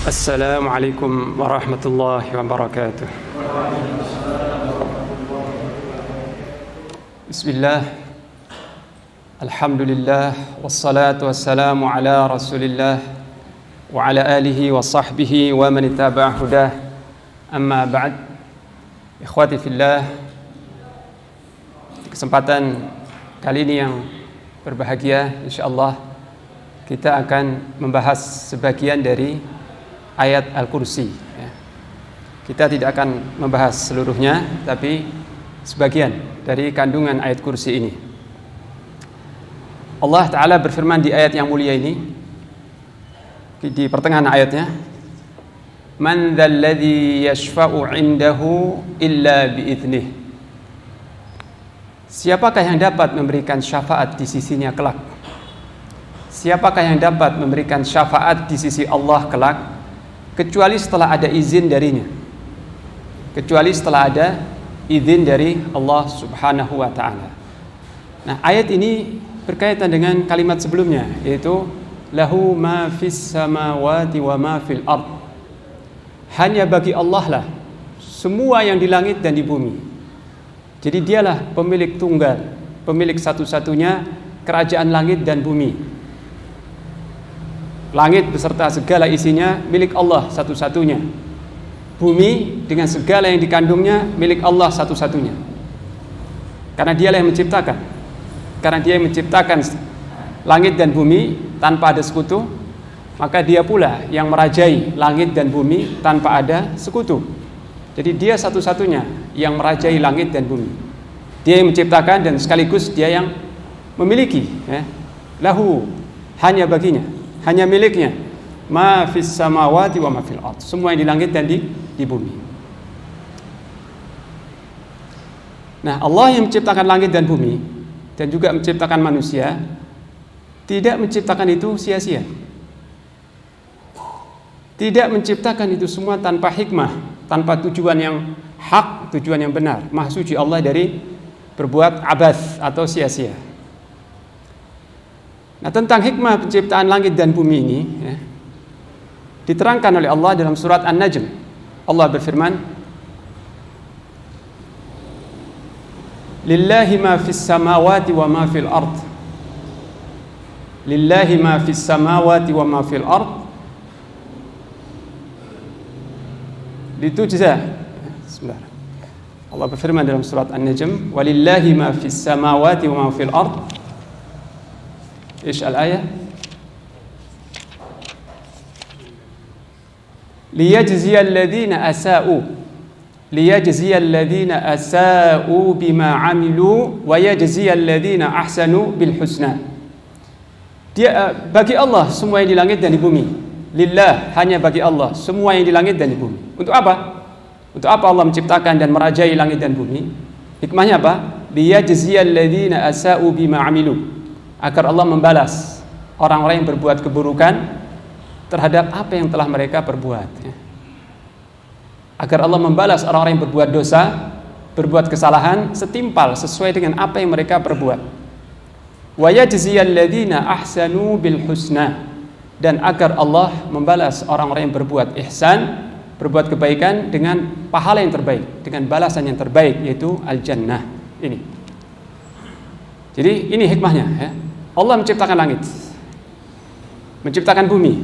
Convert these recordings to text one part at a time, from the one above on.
Assalamualaikum warahmatullahi wabarakatuh. Bismillah. Alhamdulillah wassalatu wassalamu ala Rasulillah wa ala alihi wa sahbihi wa man ittaba'a hudah. Amma ba'd. Ikhwati fillah. Kesempatan kali ini yang berbahagia, insyaallah kita akan membahas sebagian dari ayat Al-Kursi. Kita tidak akan membahas seluruhnya, tapi sebagian dari kandungan ayat kursi ini. Allah Ta'ala berfirman di ayat yang mulia ini, di pertengahan ayatnya, Man dzalladzi yashfa'u 'indahu illa bi'idnih. Siapakah yang dapat memberikan syafaat di sisinya kelak? Siapakah yang dapat memberikan syafaat di sisi Allah kelak? Kecuali setelah ada izin darinya. Kecuali setelah ada izin dari Allah Subhanahu wa ta'ala. Nah, ayat ini berkaitan dengan kalimat sebelumnya, yaitu lahu ma fis samawati wa ma fil ard. Hanya bagi Allah lah semua yang di langit dan di bumi. Jadi dialah pemilik tunggal, pemilik satu-satunya kerajaan langit dan bumi. Langit beserta segala isinya milik Allah satu-satunya. Bumi dengan segala yang dikandungnya milik Allah satu-satunya. Karena dialah yang menciptakan. Karena dia yang menciptakan langit dan bumi tanpa ada sekutu, maka dia pula yang merajai langit dan bumi tanpa ada sekutu. Jadi dia satu-satunya yang merajai langit dan bumi. Dia yang menciptakan dan sekaligus dia yang memiliki. Lahu, hanya baginya, hanya miliknya, ma fis samawati wa ma fil ard, semua yang di langit dan di bumi. Nah, Allah yang menciptakan langit dan bumi dan juga menciptakan manusia tidak menciptakan itu sia-sia. Tidak menciptakan itu semua tanpa hikmah, tanpa tujuan yang hak, tujuan yang benar. Maha suci Allah dari berbuat abath atau sia-sia. Nah, tentang hikmah penciptaan langit dan bumi ini diterangkan oleh Allah dalam surat An-Najm. Allah berfirman, Lillahi ma fis samawati wa ma fil ard. Lillahi ma fis samawati wa ma fil ard. Litujza. Bismillah. Allah berfirman dalam surat An-Najm, Walillahi ma fis samawati wa ma fil ard. إيش الآية؟ ليجزي الذين أساءوا بما عملوا ويجزي الذين أحسنوا بالحسنى. Dia bagi Allah semua yang di langit dan di bumi. Lillah, hanya bagi Allah semua yang di langit dan di bumi. Untuk apa? Untuk apa Allah menciptakan dan merajai langit dan bumi? Hikmahnya apa? Liyajziyal ladzina asa'u bima 'amilu. Agar Allah membalas orang-orang yang berbuat keburukan terhadap apa yang telah mereka perbuat. Agar Allah membalas orang-orang yang berbuat dosa, berbuat kesalahan setimpal sesuai dengan apa yang mereka perbuat. Wa yajziyal ladzina ahsanu bil husna, dan agar Allah membalas orang-orang yang berbuat ihsan, berbuat kebaikan dengan pahala yang terbaik, dengan balasan yang terbaik, yaitu al-jannah. Ini. Jadi ini hikmahnya, ya. Allah menciptakan langit, menciptakan bumi.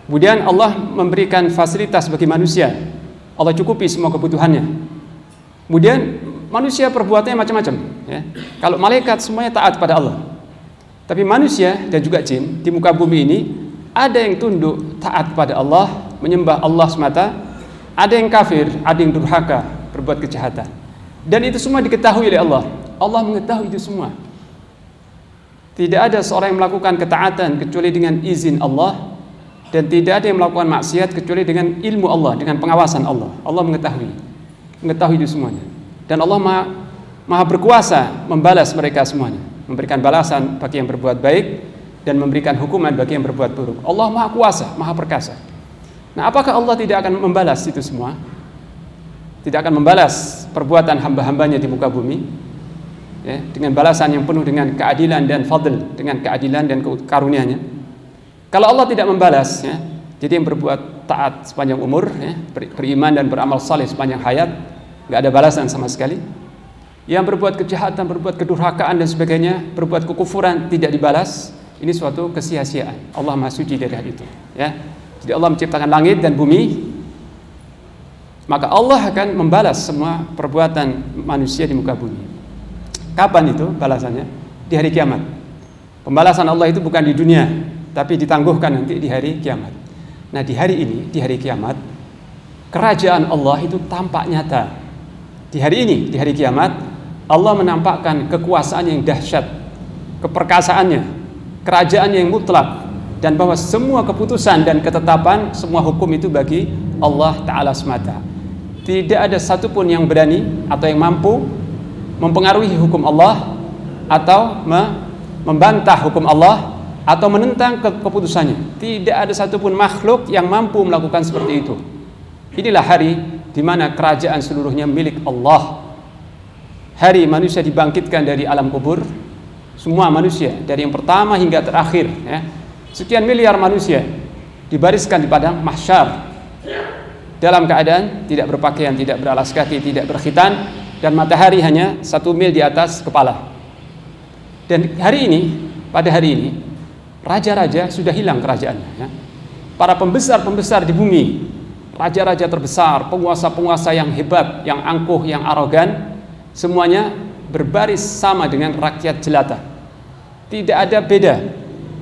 Kemudian Allah memberikan fasilitas bagi manusia. Allah cukupi semua kebutuhannya. Kemudian manusia perbuatannya macam-macam, ya. Kalau malaikat semuanya taat pada Allah. Tapi manusia dan juga jin di muka bumi ini ada yang tunduk taat pada Allah, menyembah Allah semata. Ada yang kafir, ada yang durhaka, berbuat kejahatan. Dan itu semua diketahui oleh Allah. Allah mengetahui itu semua. Tidak ada seorang yang melakukan ketaatan kecuali dengan izin Allah, dan tidak ada yang melakukan maksiat kecuali dengan ilmu Allah, dengan pengawasan Allah. Allah mengetahui itu semuanya. Dan Allah maha berkuasa membalas mereka semuanya, memberikan balasan bagi yang berbuat baik dan memberikan hukuman bagi yang berbuat buruk. Allah maha kuasa, maha perkasa. Nah, apakah Allah tidak akan membalas itu semua? Tidak akan membalas perbuatan hamba-hambanya di muka bumi, ya, dengan balasan yang penuh dengan keadilan dan fadl, dengan keadilan dan karunia-Nya. Kalau Allah tidak membalas, ya, Jadi yang berbuat taat sepanjang umur, ya, beriman dan beramal saleh sepanjang hayat, nggak ada balasan sama sekali. Yang berbuat kejahatan, berbuat kedurhakaan dan sebagainya, berbuat kekufuran tidak dibalas, ini suatu kesia-siaan. Allah Maha Suci dari hal itu. Ya. Jadi Allah menciptakan langit dan bumi, maka Allah akan membalas semua perbuatan manusia di muka bumi. Kapan itu balasannya? Di hari kiamat. Pembalasan Allah itu bukan di dunia, tapi ditangguhkan nanti di hari kiamat. Nah, di hari ini, di hari kiamat, kerajaan Allah itu tampak nyata. Di hari ini, di hari kiamat, Allah menampakkan kekuasaan yang dahsyat, keperkasaannya, kerajaan yang mutlak, dan bahwa semua keputusan dan ketetapan, semua hukum itu bagi Allah Ta'ala semata. Tidak ada satupun yang berani atau yang mampu mempengaruhi hukum Allah, atau membantah hukum Allah, atau menentang keputusannya. Tidak ada satupun makhluk yang mampu melakukan seperti itu. Inilah hari di mana kerajaan seluruhnya milik Allah. Hari manusia dibangkitkan dari alam kubur, semua manusia dari yang pertama hingga terakhir, ya, sekian miliar manusia dibariskan di padang mahsyar dalam keadaan tidak berpakaian, tidak beralas kaki, tidak berkhitan, dan matahari hanya 1 mil di atas kepala. Dan hari ini, pada hari ini, raja-raja sudah hilang kerajaannya, ya. Para pembesar-pembesar di bumi, raja-raja terbesar, penguasa-penguasa yang hebat, yang angkuh, yang arogan, semuanya berbaris sama dengan rakyat jelata. Tidak ada beda.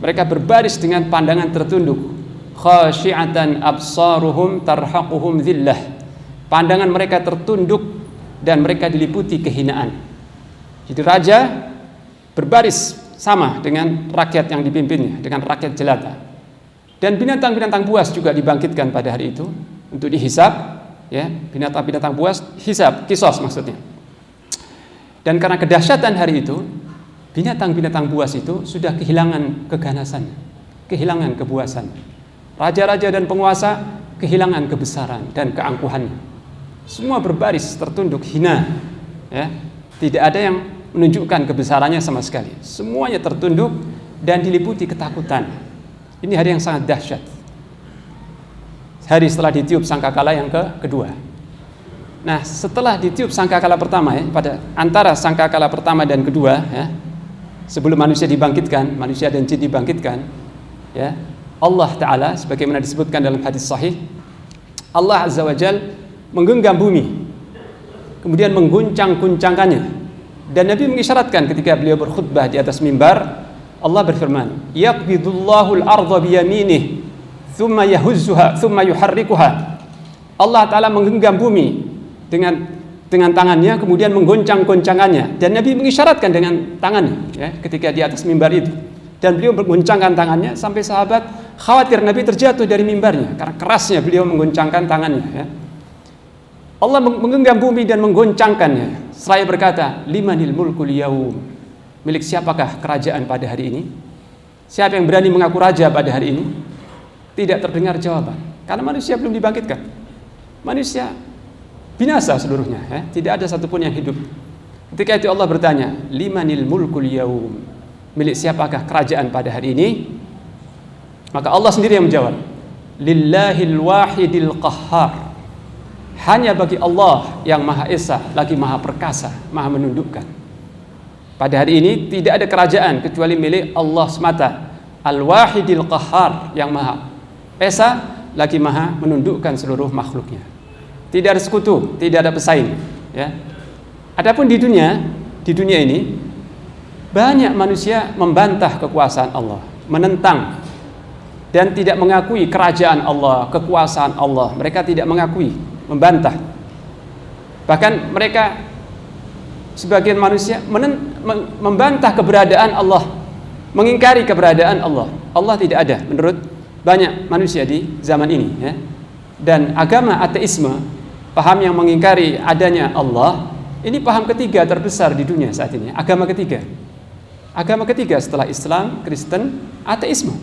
Mereka berbaris dengan pandangan tertunduk. Khasyi'atan absaruhum tarhaquhum dhillah. Pandangan mereka tertunduk dan mereka diliputi kehinaan. Jadi raja berbaris sama dengan rakyat yang dipimpinnya, dengan rakyat jelata. Dan binatang-binatang buas juga dibangkitkan pada hari itu untuk dihisab, ya, binatang-binatang buas hisab, kisos maksudnya. Dan karena kedahsyatan hari itu, binatang-binatang buas itu sudah kehilangan keganasannya, kehilangan kebuasan. Raja-raja dan penguasa kehilangan kebesaran dan keangkuhannya. Semua berbaris tertunduk hina, ya. Tidak ada yang menunjukkan kebesarannya sama sekali. Semuanya tertunduk dan diliputi ketakutan. Ini hari yang sangat dahsyat. Hari setelah ditiup sangkakala yang kedua. Nah, setelah ditiup sangkakala pertama, ya, pada antara sangkakala pertama dan kedua, ya, sebelum manusia dibangkitkan, manusia dan jin dibangkitkan, ya, Allah Ta'ala sebagaimana disebutkan dalam hadis sahih, Allah Azza wa Jal menggenggam bumi, kemudian mengguncang-guncangkannya. Dan Nabi mengisyaratkan ketika beliau berkhutbah di atas mimbar, Allah berfirman, yaqbidullahu al-ardha biyaminih thumma yahuzzuha thumma yuharrikuha. Allah Ta'ala menggenggam bumi dengan tangannya, kemudian menggoncang-goncangannya. Dan Nabi mengisyaratkan dengan tangannya, ya, ketika di atas mimbar itu. Dan beliau menggoncangkan tangannya sampai sahabat khawatir Nabi terjatuh dari mimbarnya karena kerasnya beliau menggoncangkan tangannya, ya. Allah menggenggam bumi dan menggoncangkannya seraya berkata, limanil mulkul yaum, milik siapakah kerajaan pada hari ini? Siapa yang berani mengaku raja pada hari ini? Tidak terdengar jawaban karena manusia belum dibangkitkan. Manusia binasa seluruhnya, ya. Tidak ada satupun yang hidup. Ketika itu Allah bertanya, limanil mulkul yaum, milik siapakah kerajaan pada hari ini? Maka Allah sendiri yang menjawab, lillahil wahidil qahhar, hanya bagi Allah yang Maha Esa lagi Maha Perkasa, Maha menundukkan. Pada hari ini tidak ada kerajaan kecuali milik Allah semata, al-wahidil qahhar, yang Maha Esa lagi Maha menundukkan seluruh makhluknya. Tidak ada sekutu, tidak ada pesaing, ya. Adapun di dunia ini banyak manusia membantah kekuasaan Allah, menentang dan tidak mengakui kerajaan Allah, kekuasaan Allah. Mereka tidak mengakui, membantah. Bahkan mereka sebagian manusia membantah keberadaan Allah, mengingkari keberadaan Allah. Allah tidak ada menurut banyak manusia di zaman ini, ya. Dan agama ateisme, paham yang mengingkari adanya Allah, ini paham ketiga terbesar di dunia saat ini. Agama ketiga setelah Islam, Kristen, ateisme.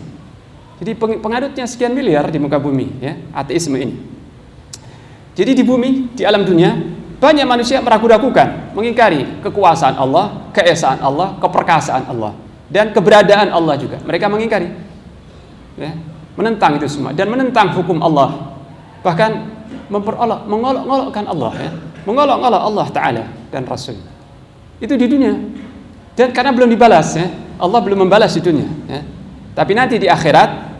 Jadi pengadutnya sekian miliar di muka bumi, ya, ateisme ini. Jadi di bumi, di alam dunia, banyak manusia meragu-ragukan, mengingkari kekuasaan Allah, keesaan Allah, keperkasaan Allah, dan keberadaan Allah juga. Mereka mengingkari, ya. menentang itu semua dan menentang hukum Allah, bahkan mengolok-olokkan Allah, ya, mengolok-olok Allah Ta'ala dan Rasul. Itu di dunia, dan karena belum dibalas, ya, Allah belum membalas di dunia, ya. Tapi nanti di akhirat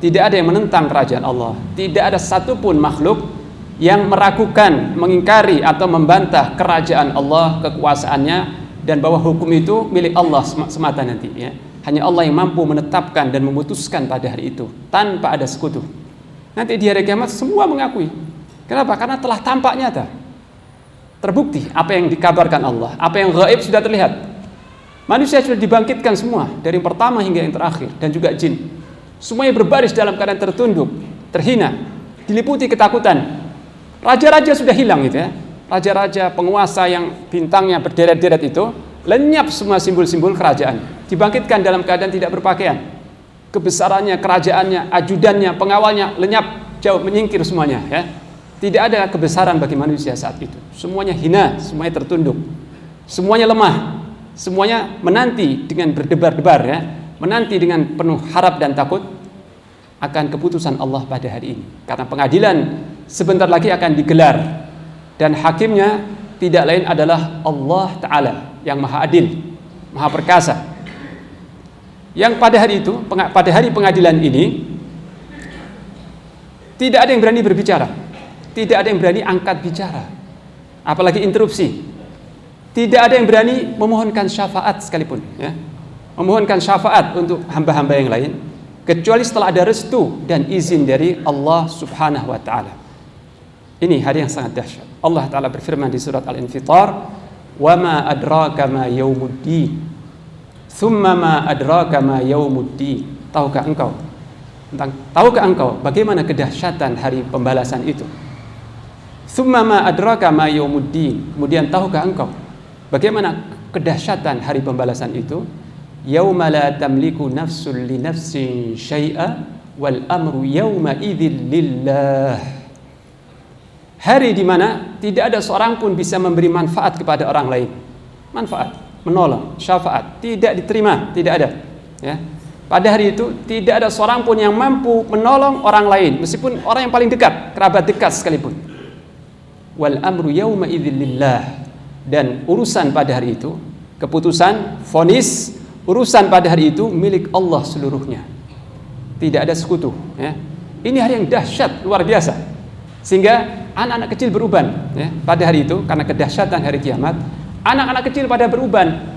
tidak ada yang menentang kerajaan Allah, tidak ada satupun makhluk yang meragukan, mengingkari atau membantah kerajaan Allah, kekuasaannya, dan bahwa hukum itu milik Allah semata nanti, ya. Hanya Allah yang mampu menetapkan dan memutuskan pada hari itu tanpa ada sekutu. Nanti di hari kiamat semua mengakui. Kenapa? Karena telah tampak nyata, terbukti apa yang dikabarkan Allah, apa yang gaib sudah terlihat. Manusia sudah dibangkitkan semua, dari yang pertama hingga yang terakhir, dan juga jin. Semuanya berbaris dalam keadaan tertunduk, terhina, diliputi ketakutan. Raja-raja sudah hilang gitu, ya. Raja-raja, penguasa yang bintangnya berderet-deret itu, lenyap semua simbol-simbol kerajaan. Dibangkitkan dalam keadaan tidak berpakaian. Kebesarannya, kerajaannya, ajudannya, pengawalnya lenyap, jauh, menyingkir semuanya, ya. Tidak ada kebesaran bagi manusia saat itu. Semuanya hina, semuanya tertunduk, semuanya lemah, semuanya menanti dengan berdebar-debar, ya, menanti dengan penuh harap dan takut akan keputusan Allah pada hari ini. Karena pengadilan sebentar lagi akan digelar, dan hakimnya tidak lain adalah Allah Ta'ala yang maha adil, maha perkasa. Yang pada hari itu, pada hari pengadilan ini, tidak ada yang berani berbicara, tidak ada yang berani angkat bicara, apalagi interupsi. Tidak ada yang berani memohonkan syafaat sekalipun, ya, memohonkan syafaat untuk hamba-hamba yang lain, kecuali setelah ada restu dan izin dari Allah Subhanahu wa Ta'ala. Ini hari yang sangat dahsyat. Allah Ta'ala berfirman di surat Al-Infitar, "Wa ma adraka ma yaumuddin." Thumma ma adraka ma yaumuddin. Tahukah engkau bagaimana kedahsyatan hari pembalasan itu? Thumma ma adraka ma yaumuddin. Kemudian tahukah engkau bagaimana kedahsyatan hari pembalasan itu? Yauma la tamliku nafsun li nafsin syai'a wal amru yauma idzil lillah. Hari di mana tidak ada seorang pun bisa memberi manfaat kepada orang lain. Manfaat, menolong, syafaat tidak diterima, tidak ada, ya. Pada hari itu tidak ada seorang pun yang mampu menolong orang lain, meskipun orang yang paling dekat, kerabat dekat sekalipun. Wal amru yauma idzil lillah. Dan urusan pada hari itu, keputusan, vonis, urusan pada hari itu milik Allah seluruhnya. Tidak ada sekutu, ya. Ini hari yang dahsyat, luar biasa. Sehingga anak-anak kecil beruban, ya, pada hari itu, karena kedahsyatan hari kiamat. Anak-anak kecil pada beruban,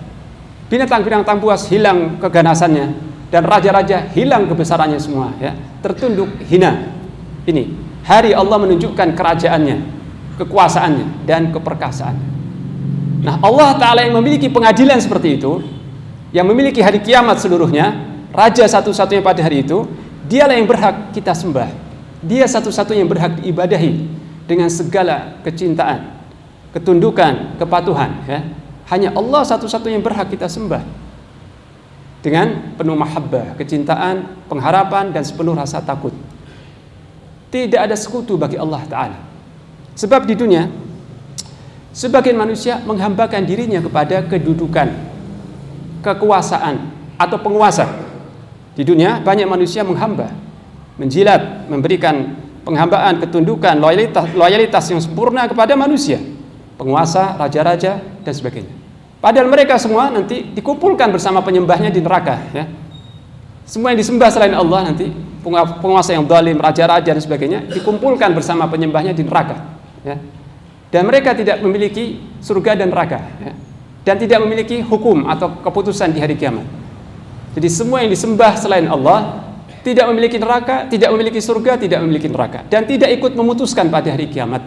binatang-binatang buas hilang keganasannya, dan raja-raja hilang kebesarannya semua, ya, tertunduk hina. Ini hari Allah menunjukkan kerajaannya, kekuasaannya, dan keperkasaannya. Nah, Allah Ta'ala yang memiliki pengadilan seperti itu, yang memiliki hari kiamat seluruhnya, raja satu-satunya pada hari itu, dialah yang berhak kita sembah. Dia satu-satunya yang berhak diibadahi dengan segala kecintaan, ketundukan, kepatuhan, ya. Hanya Allah satu-satunya yang berhak kita sembah dengan penuh mahabbah, kecintaan, pengharapan, dan sepenuh rasa takut. Tidak ada sekutu bagi Allah Ta'ala. Sebab di dunia sebagian manusia menghambakan dirinya kepada kedudukan, kekuasaan, atau penguasa. Di dunia banyak manusia menghamba, menjilat, memberikan penghambaan, ketundukan, loyalitas yang sempurna kepada manusia, penguasa, raja-raja, dan sebagainya. Padahal mereka semua nanti dikumpulkan bersama penyembahnya di neraka, ya. Semua yang disembah selain Allah nanti, penguasa yang zalim, raja-raja, dan sebagainya, dikumpulkan bersama penyembahnya di neraka, ya. Dan mereka tidak memiliki surga dan neraka, ya. Dan tidak memiliki hukum atau keputusan di hari kiamat. Jadi semua yang disembah selain Allah tidak memiliki neraka, tidak memiliki surga, tidak memiliki neraka, dan tidak ikut memutuskan pada hari kiamat,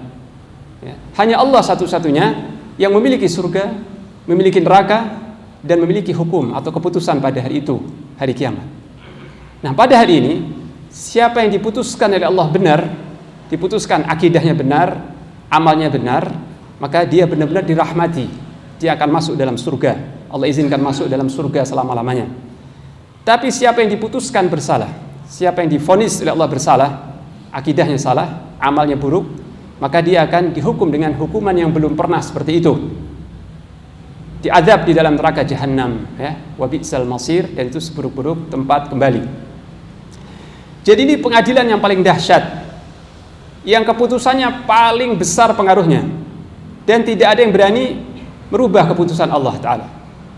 ya. Hanya Allah satu-satunya yang memiliki surga, memiliki neraka, dan memiliki hukum atau keputusan pada hari itu, hari kiamat. Nah, pada hari ini, siapa yang diputuskan oleh Allah benar, diputuskan akidahnya benar, amalnya benar, maka dia benar-benar dirahmati. Dia akan masuk dalam surga. Allah izinkan masuk dalam surga selama-lamanya. Tapi siapa yang diputuskan bersalah, siapa yang divonis oleh Allah bersalah, akidahnya salah, amalnya buruk, maka dia akan dihukum dengan hukuman yang belum pernah seperti itu. Diazab di dalam neraka jahanam, ya, wa bi'sal masir, dan itu seburuk-buruk tempat kembali. Jadi ini pengadilan yang paling dahsyat, yang keputusannya paling besar pengaruhnya, dan tidak ada yang berani merubah keputusan Allah Ta'ala.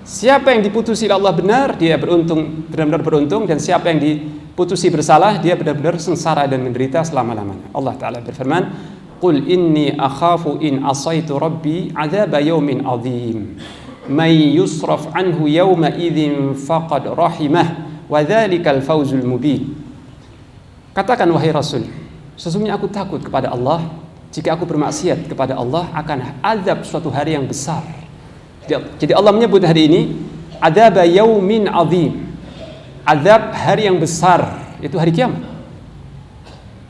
Siapa yang diputusi Allah benar, dia beruntung, benar-benar beruntung, dan siapa yang diputusi bersalah, dia benar-benar sengsara dan menderita selama-lamanya. Allah Ta'ala berfirman, Qul inni akhafu in asaitu rabbi azaba yawmin azim may yusraf anhu yawma idzin faqad rahimah wa dzalikal fawzul mubin. Katakan wahai Rasul, sesungguhnya aku takut kepada Allah, jika aku bermaksiat kepada Allah akan azab suatu hari yang besar. Jadi Allah menyebut hari ini azab yaumin azim, azab hari yang besar, itu hari kiamat.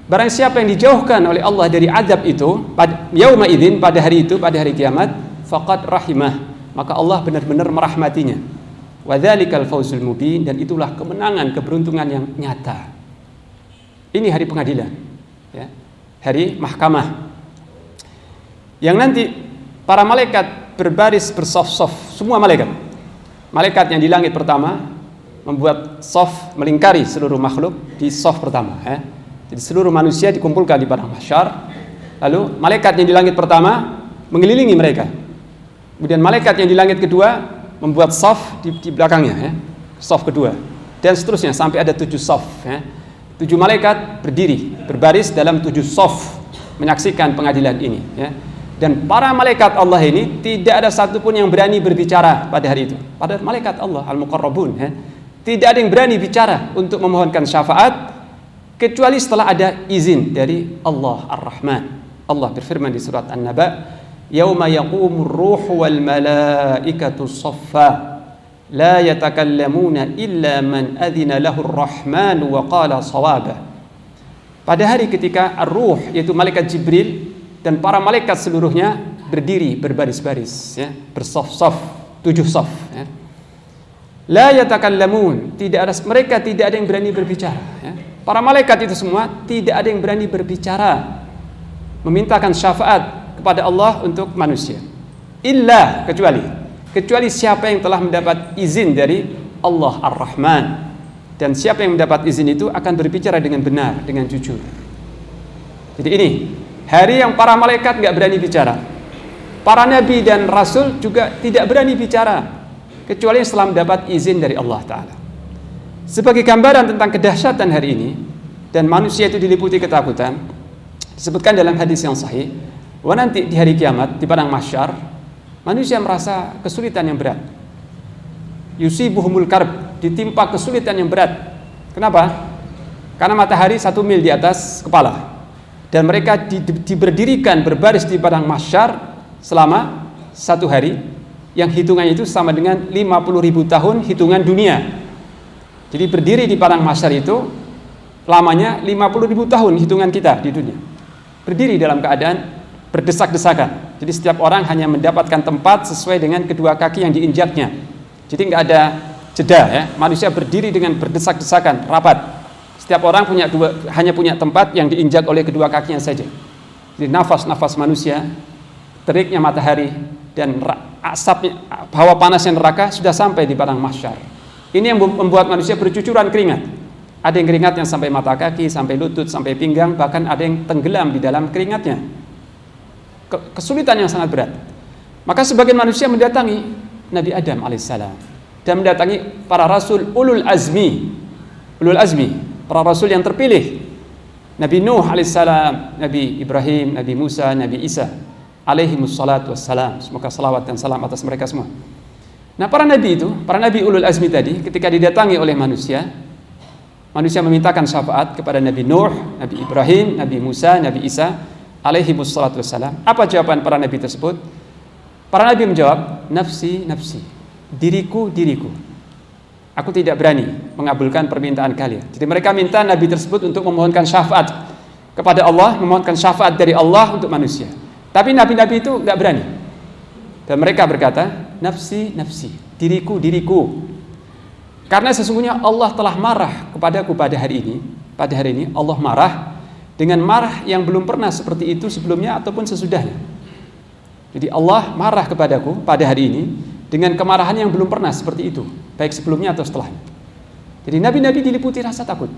Barang siapa yang dijauhkan oleh Allah dari azab itu pada yauma idzin, pada hari itu, pada hari kiamat, faqad rahimah, maka Allah benar-benar merahmatinya. Wa dzalikal fawzul mubin, dan itulah kemenangan, keberuntungan yang nyata. Ini hari pengadilan, ya, hari mahkamah, yang nanti para malaikat berbaris bersaf-saf, semua malaikat yang di langit pertama membuat saf melingkari seluruh makhluk di saf pertama, ya. Jadi seluruh manusia dikumpulkan di padang mahsyar, lalu malaikat yang di langit pertama mengelilingi mereka, kemudian malaikat yang di langit kedua membuat saf di belakangnya, ya, saf kedua, dan seterusnya sampai ada 7 saf, ya. 7 malaikat berdiri berbaris dalam 7 saf menyaksikan pengadilan ini, ya. Dan para malaikat Allah ini tidak ada satupun yang berani berbicara pada hari itu. Pada malaikat Allah al-muqarrabun, ya, tidak ada yang berani bicara untuk memohonkan syafaat kecuali setelah ada izin dari Allah Ar-Rahman. Allah berfirman di surat An-Naba, yauma yaqumur ruhu wal malaikatu saffa la yatakallamuna illa man adzina lahur rahman wa qala shawaba. Pada hari ketika ar-ruh, yaitu malaikat Jibril dan para malaikat seluruhnya berdiri berbaris-baris, ya, bersaf-saf, 7 saf, ya. La yatakallamun, mereka tidak ada yang berani berbicara, ya. Para malaikat itu semua tidak ada yang berani berbicara memintakan syafaat kepada Allah untuk manusia. Illa, kecuali siapa yang telah mendapat izin dari Allah Ar-Rahman. Dan siapa yang mendapat izin itu akan berbicara dengan benar, dengan jujur. Jadi ini hari yang para malaikat nggak berani bicara, para nabi dan rasul juga tidak berani bicara kecuali setelah mendapat izin dari Allah Ta'ala. Sebagai gambaran tentang kedahsyatan hari ini dan manusia itu diliputi ketakutan, disebutkan dalam hadis yang sahih, bahwa nanti di hari kiamat di padang mahsyar manusia merasa kesulitan yang berat. Yusibuhumul karb, ditimpa kesulitan yang berat. Kenapa? Karena matahari 1 mil di atas kepala, dan mereka diberdirikan berbaris di padang mahsyar selama 1 hari, yang hitungannya itu sama dengan 50.000 tahun hitungan dunia. Jadi berdiri di padang mahsyar itu lamanya 50.000 tahun hitungan kita di dunia. Berdiri dalam keadaan berdesak-desakan. Jadi setiap orang hanya mendapatkan tempat sesuai dengan kedua kaki yang diinjaknya. Jadi nggak ada jeda, ya. Manusia berdiri dengan berdesak-desakan, rapat. Setiap orang hanya punya tempat yang diinjak oleh kedua kakinya saja. Jadi nafas-nafas manusia, teriknya matahari, dan asapnya, hawa panasnya neraka sudah sampai di padang mahsyar. Ini yang membuat manusia bercucuran keringat. Ada yang keringatnya sampai mata kaki, sampai lutut, sampai pinggang, bahkan ada yang tenggelam di dalam keringatnya. Kesulitan yang sangat berat. Maka sebagian manusia mendatangi Nabi Adam alaihissalam dan mendatangi para rasul ulul azmi, para rasul yang terpilih, Nabi Nuh alaihissalam, Nabi Ibrahim, Nabi Musa, Nabi Isa alaihimussalatu wassalam. Semoga salawat dan salam atas mereka semua. Nah, para nabi ulul azmi tadi ketika didatangi oleh manusia memintakan syafaat kepada Nabi Nuh, Nabi Ibrahim, Nabi Musa, Nabi Isa alaihimussalatu wassalam. Apa jawaban para nabi tersebut? Para nabi menjawab, nafsi, nafsi, diriku, diriku. Aku tidak berani mengabulkan permintaan kalian. Jadi mereka minta nabi tersebut untuk memohonkan syafaat kepada Allah, memohonkan syafaat dari Allah untuk manusia. Tapi nabi-nabi itu nggak berani. Dan mereka berkata, nafsi, nafsi, diriku, diriku. Karena sesungguhnya Allah telah marah kepadaku pada hari ini. Pada hari ini Allah marah dengan marah yang belum pernah seperti itu sebelumnya ataupun sesudahnya. Jadi Allah marah kepadaku pada hari ini dengan kemarahan yang belum pernah seperti itu, baik sebelumnya atau setelahnya. Jadi nabi-nabi diliputi rasa takut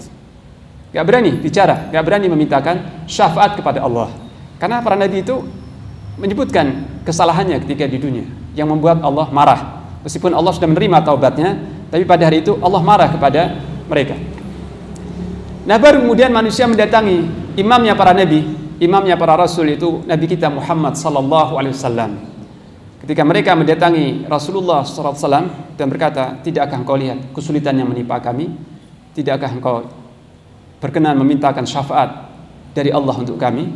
gak berani bicara, gak berani memintakan syafaat kepada Allah. Karena para nabi itu menyebutkan kesalahannya ketika di dunia yang membuat Allah marah. Meskipun Allah sudah menerima taubatnya, tapi pada hari itu Allah marah kepada mereka. Nah, baru kemudian manusia mendatangi imamnya para nabi, imamnya para rasul, itu Nabi kita Muhammad sallallahu alaihi wasallam. Ketika mereka mendatangi Rasulullah sallallahu alaihi wasallam dan berkata, "Tidakkah engkau lihat kesulitan yang menimpa kami? Tidakkah engkau berkenan memintakan syafaat dari Allah untuk kami?"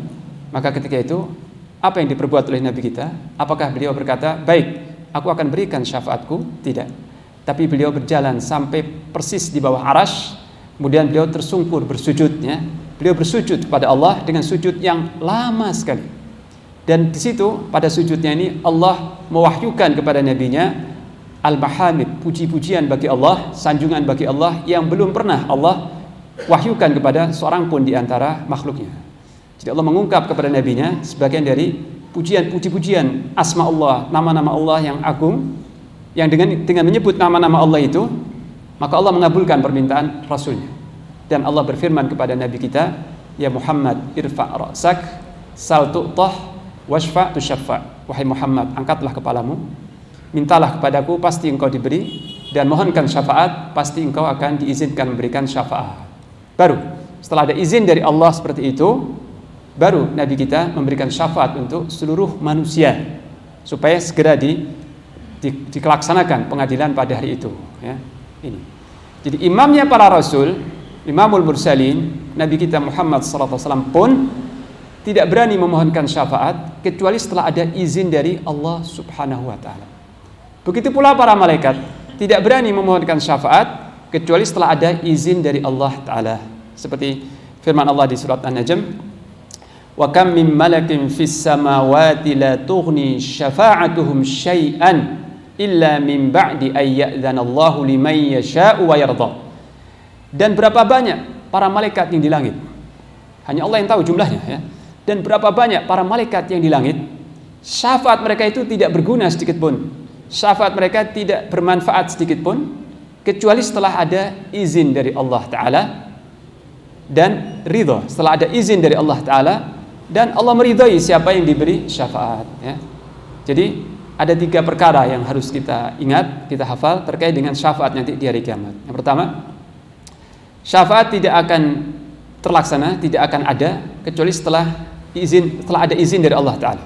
Maka ketika itu, apa yang diperbuat oleh Nabi kita? Apakah beliau berkata, "Baik, aku akan berikan syafaatku"? Tidak. Tapi beliau berjalan sampai persis di bawah arasy, kemudian beliau tersungkur bersujud, ya. Beliau bersujud kepada Allah dengan sujud yang lama sekali. Dan di situ pada sujudnya ini Allah mewahyukan kepada nabinya al-mahamid, puji-pujian bagi Allah, sanjungan bagi Allah yang belum pernah Allah wahyukan kepada seorang pun di antara makhluknya. Jadi Allah mengungkap kepada nabinya sebagian dari puji-pujian asma Allah, nama-nama Allah yang agung, yang dengan menyebut nama-nama Allah itu, maka Allah mengabulkan permintaan Rasulnya. Dan Allah berfirman kepada Nabi kita, "Ya Muhammad, irfa' ra'sak, sal tu'tah, washfa' tusyaffa." Wahai Muhammad, angkatlah kepalamu, mintalah kepadaku, pasti engkau diberi, dan mohonkan syafaat, pasti engkau akan diizinkan memberikan syafaat. Baru setelah ada izin dari Allah seperti itu, baru Nabi kita memberikan syafaat untuk seluruh manusia supaya segera dilaksanakan pengadilan pada hari itu, ya. Ini. Jadi imamnya para rasul, Imamul Mursalin, Nabi kita Muhammad sallallahu alaihi wasallam pun tidak berani memohonkan syafaat kecuali setelah ada izin dari Allah Subhanahu wa taala. Begitu pula para malaikat tidak berani memohonkan syafaat kecuali setelah ada izin dari Allah taala. Seperti firman Allah di surat An-Najm, "Wa kam min malakin fis samawati la tughni syafa'atuhum syai'an illa min ba'di ay ya'dzana Allahu liman yasha'u wa yarda." Dan berapa banyak para malaikat yang di langit? Hanya Allah yang tahu jumlahnya, ya. Dan berapa banyak para malaikat yang di langit, syafaat mereka itu tidak berguna sedikit pun. Syafaat mereka tidak bermanfaat sedikit pun kecuali setelah ada izin dari Allah taala dan ridha. Setelah ada izin dari Allah taala dan Allah meridhai siapa yang diberi syafaat, ya. Jadi ada 3 perkara yang harus kita ingat, kita hafal terkait dengan syafaat nanti di hari kiamat. Yang pertama, syafaat tidak akan terlaksana, tidak akan ada kecuali setelah ada izin dari Allah taala.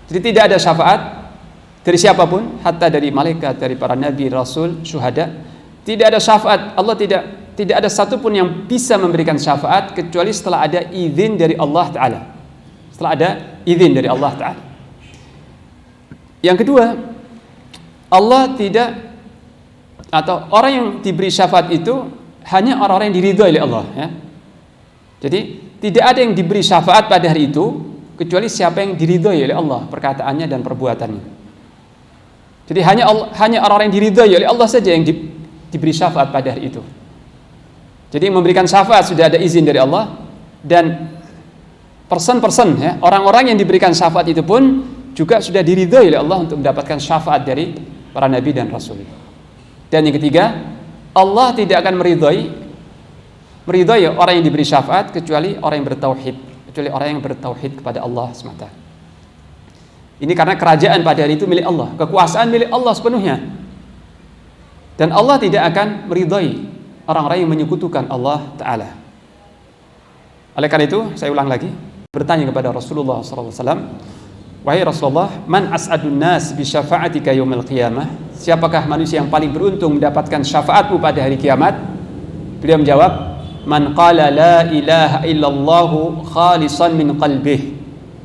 Jadi tidak ada syafaat dari siapapun, hatta dari malaikat, dari para nabi, rasul, syuhada. Tidak ada syafaat. Allah tidak ada satupun yang bisa memberikan syafaat kecuali setelah ada izin dari Allah taala. Setelah ada izin dari Allah taala. Yang kedua, Allah tidak, atau orang yang diberi syafaat itu hanya orang-orang yang diridhoi oleh Allah, ya. Jadi tidak ada yang diberi syafaat pada hari itu kecuali siapa yang diridhoi oleh Allah perkataannya dan perbuatannya. Jadi hanya orang-orang yang diridhoi oleh Allah saja yang diberi syafaat pada hari itu. Jadi yang memberikan syafaat sudah ada izin dari Allah, dan person, ya, orang-orang yang diberikan syafaat itu pun juga sudah diridhoi oleh Allah untuk mendapatkan syafaat dari para nabi dan rasul. Dan yang ketiga, Allah tidak akan meridhoi orang yang diberi syafaat kecuali orang yang bertauhid, kecuali orang yang bertauhid kepada Allah semata. Ini karena kerajaan pada hari itu milik Allah, kekuasaan milik Allah sepenuhnya. Dan Allah tidak akan meridhoi orang-orang yang menyekutukan Allah taala. Oleh karena itu, saya ulang lagi, bertanya kepada Rasulullah sallallahu alaihi wasallam, "Wahai Rasulullah, man as'adun nas bi syafa'atika yaumil qiyamah?" Siapakah manusia yang paling beruntung mendapatkan syafaatmu pada hari kiamat? Beliau menjawab, "Man qala la ilaha illallah khalisan min qalbih."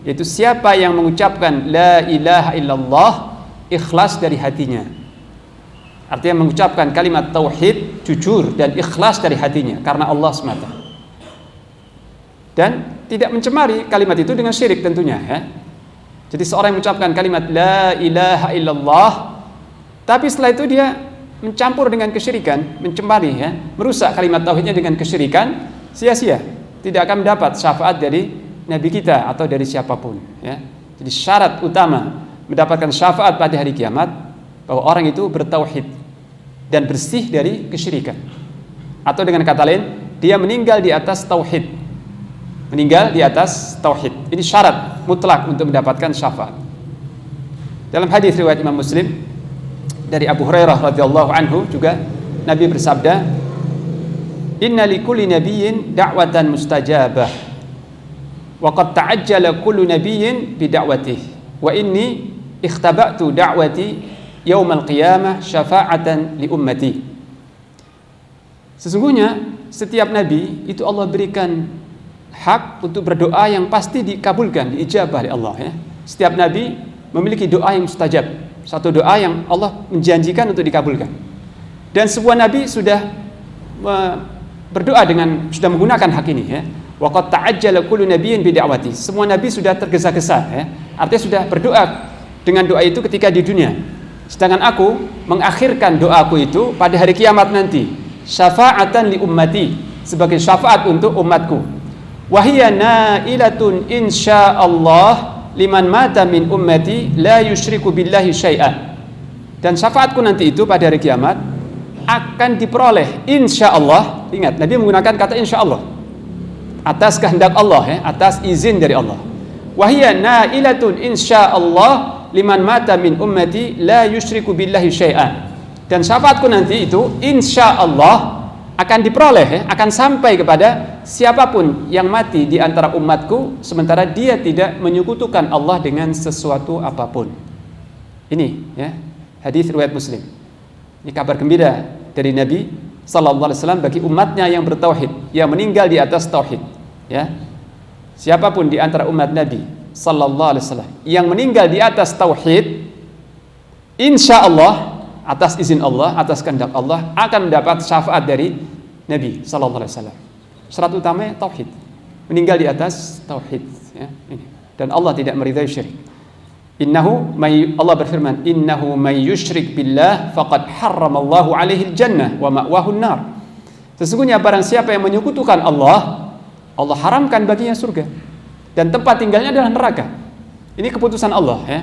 Yaitu siapa yang mengucapkan la ilaha illallah ikhlas dari hatinya. Artinya mengucapkan kalimat tauhid jujur dan ikhlas dari hatinya karena Allah semata. Dan tidak mencemari kalimat itu dengan syirik tentunya, ya. Jadi seorang yang mengucapkan kalimat la ilaha illallah tapi setelah itu dia mencampur dengan kesyirikan, mencemari, ya, merusak kalimat tauhidnya dengan kesyirikan, sia-sia, tidak akan mendapat syafaat dari nabi kita atau dari siapapun, ya. Jadi syarat utama mendapatkan syafaat pada hari kiamat bahwa orang itu bertauhid dan bersih dari kesyirikan, atau dengan kata lain dia meninggal di atas tauhid. Meninggal di atas tauhid. Ini syarat mutlak untuk mendapatkan syafaat. Dalam hadis riwayat Imam Muslim dari Abu Hurairah radhiyallahu anhu juga Nabi bersabda, "Inna likulli nabiyyin da'watan mustajabah wa qad ta'ajjala kullu nabiyyin bi da'watihi wa inni ikhtaba'tu da'wati yaumal qiyamah syafa'atan li ummati." Sesungguhnya setiap nabi itu Allah berikan hak untuk berdoa yang pasti dikabulkan, diijabah oleh Allah ya. Setiap nabi memiliki doa yang mustajab, satu doa yang Allah menjanjikan untuk dikabulkan. Dan sebuah nabi sudah berdoa sudah menggunakan hak ini ya. Wa qad ta'ajjala kullu nabiyyin bi da'wati. Semua nabi sudah tergesa-gesa ya. Artinya sudah berdoa dengan doa itu ketika di dunia. Sedangkan aku mengakhirkan doaku itu pada hari kiamat nanti. Syafa'atan li ummati, sebagai syafaat untuk umatku. Wa hiya na'ilatun insyaallah liman mata min ummati la yusyriku billahi syai'an. Dan syafaatku nanti itu pada hari kiamat akan diperoleh insyaallah. Ingat, Nabi menggunakan kata insyaallah atas kehendak Allah ya, atas izin dari Allah. Wa hiya na'ilatun insyaallah liman mata min ummati la yusyriku billahi syai'an. Dan syafaatku nanti itu insya Allah akan diperoleh ya, akan sampai kepada siapapun yang mati di antara umatku sementara dia tidak menyekutukan Allah dengan sesuatu apapun. Ini ya, hadis riwayat Muslim. Ini kabar gembira dari Nabi sallallahu alaihi wasallam bagi umatnya yang bertauhid, yang meninggal di atas tauhid ya. Siapapun di antara umat Nabi sallallahu alaihi wasallam yang meninggal di atas tauhid, insya Allah atas izin Allah, atas kehendak Allah akan mendapat syafaat dari Nabi sallallahu alaihi wasallam. Syarat utamanya tauhid. Meninggal di atas tauhid ya, ini. Dan Allah tidak meridai syirik. Allah berfirman, "Innahu may yusyrik billah faqad harramallahu alaihi jannah wa ma'wahu an-nar." Sesungguhnya barang siapa yang menyekutukan Allah, Allah haramkan baginya surga dan tempat tinggalnya adalah neraka. Ini keputusan Allah ya.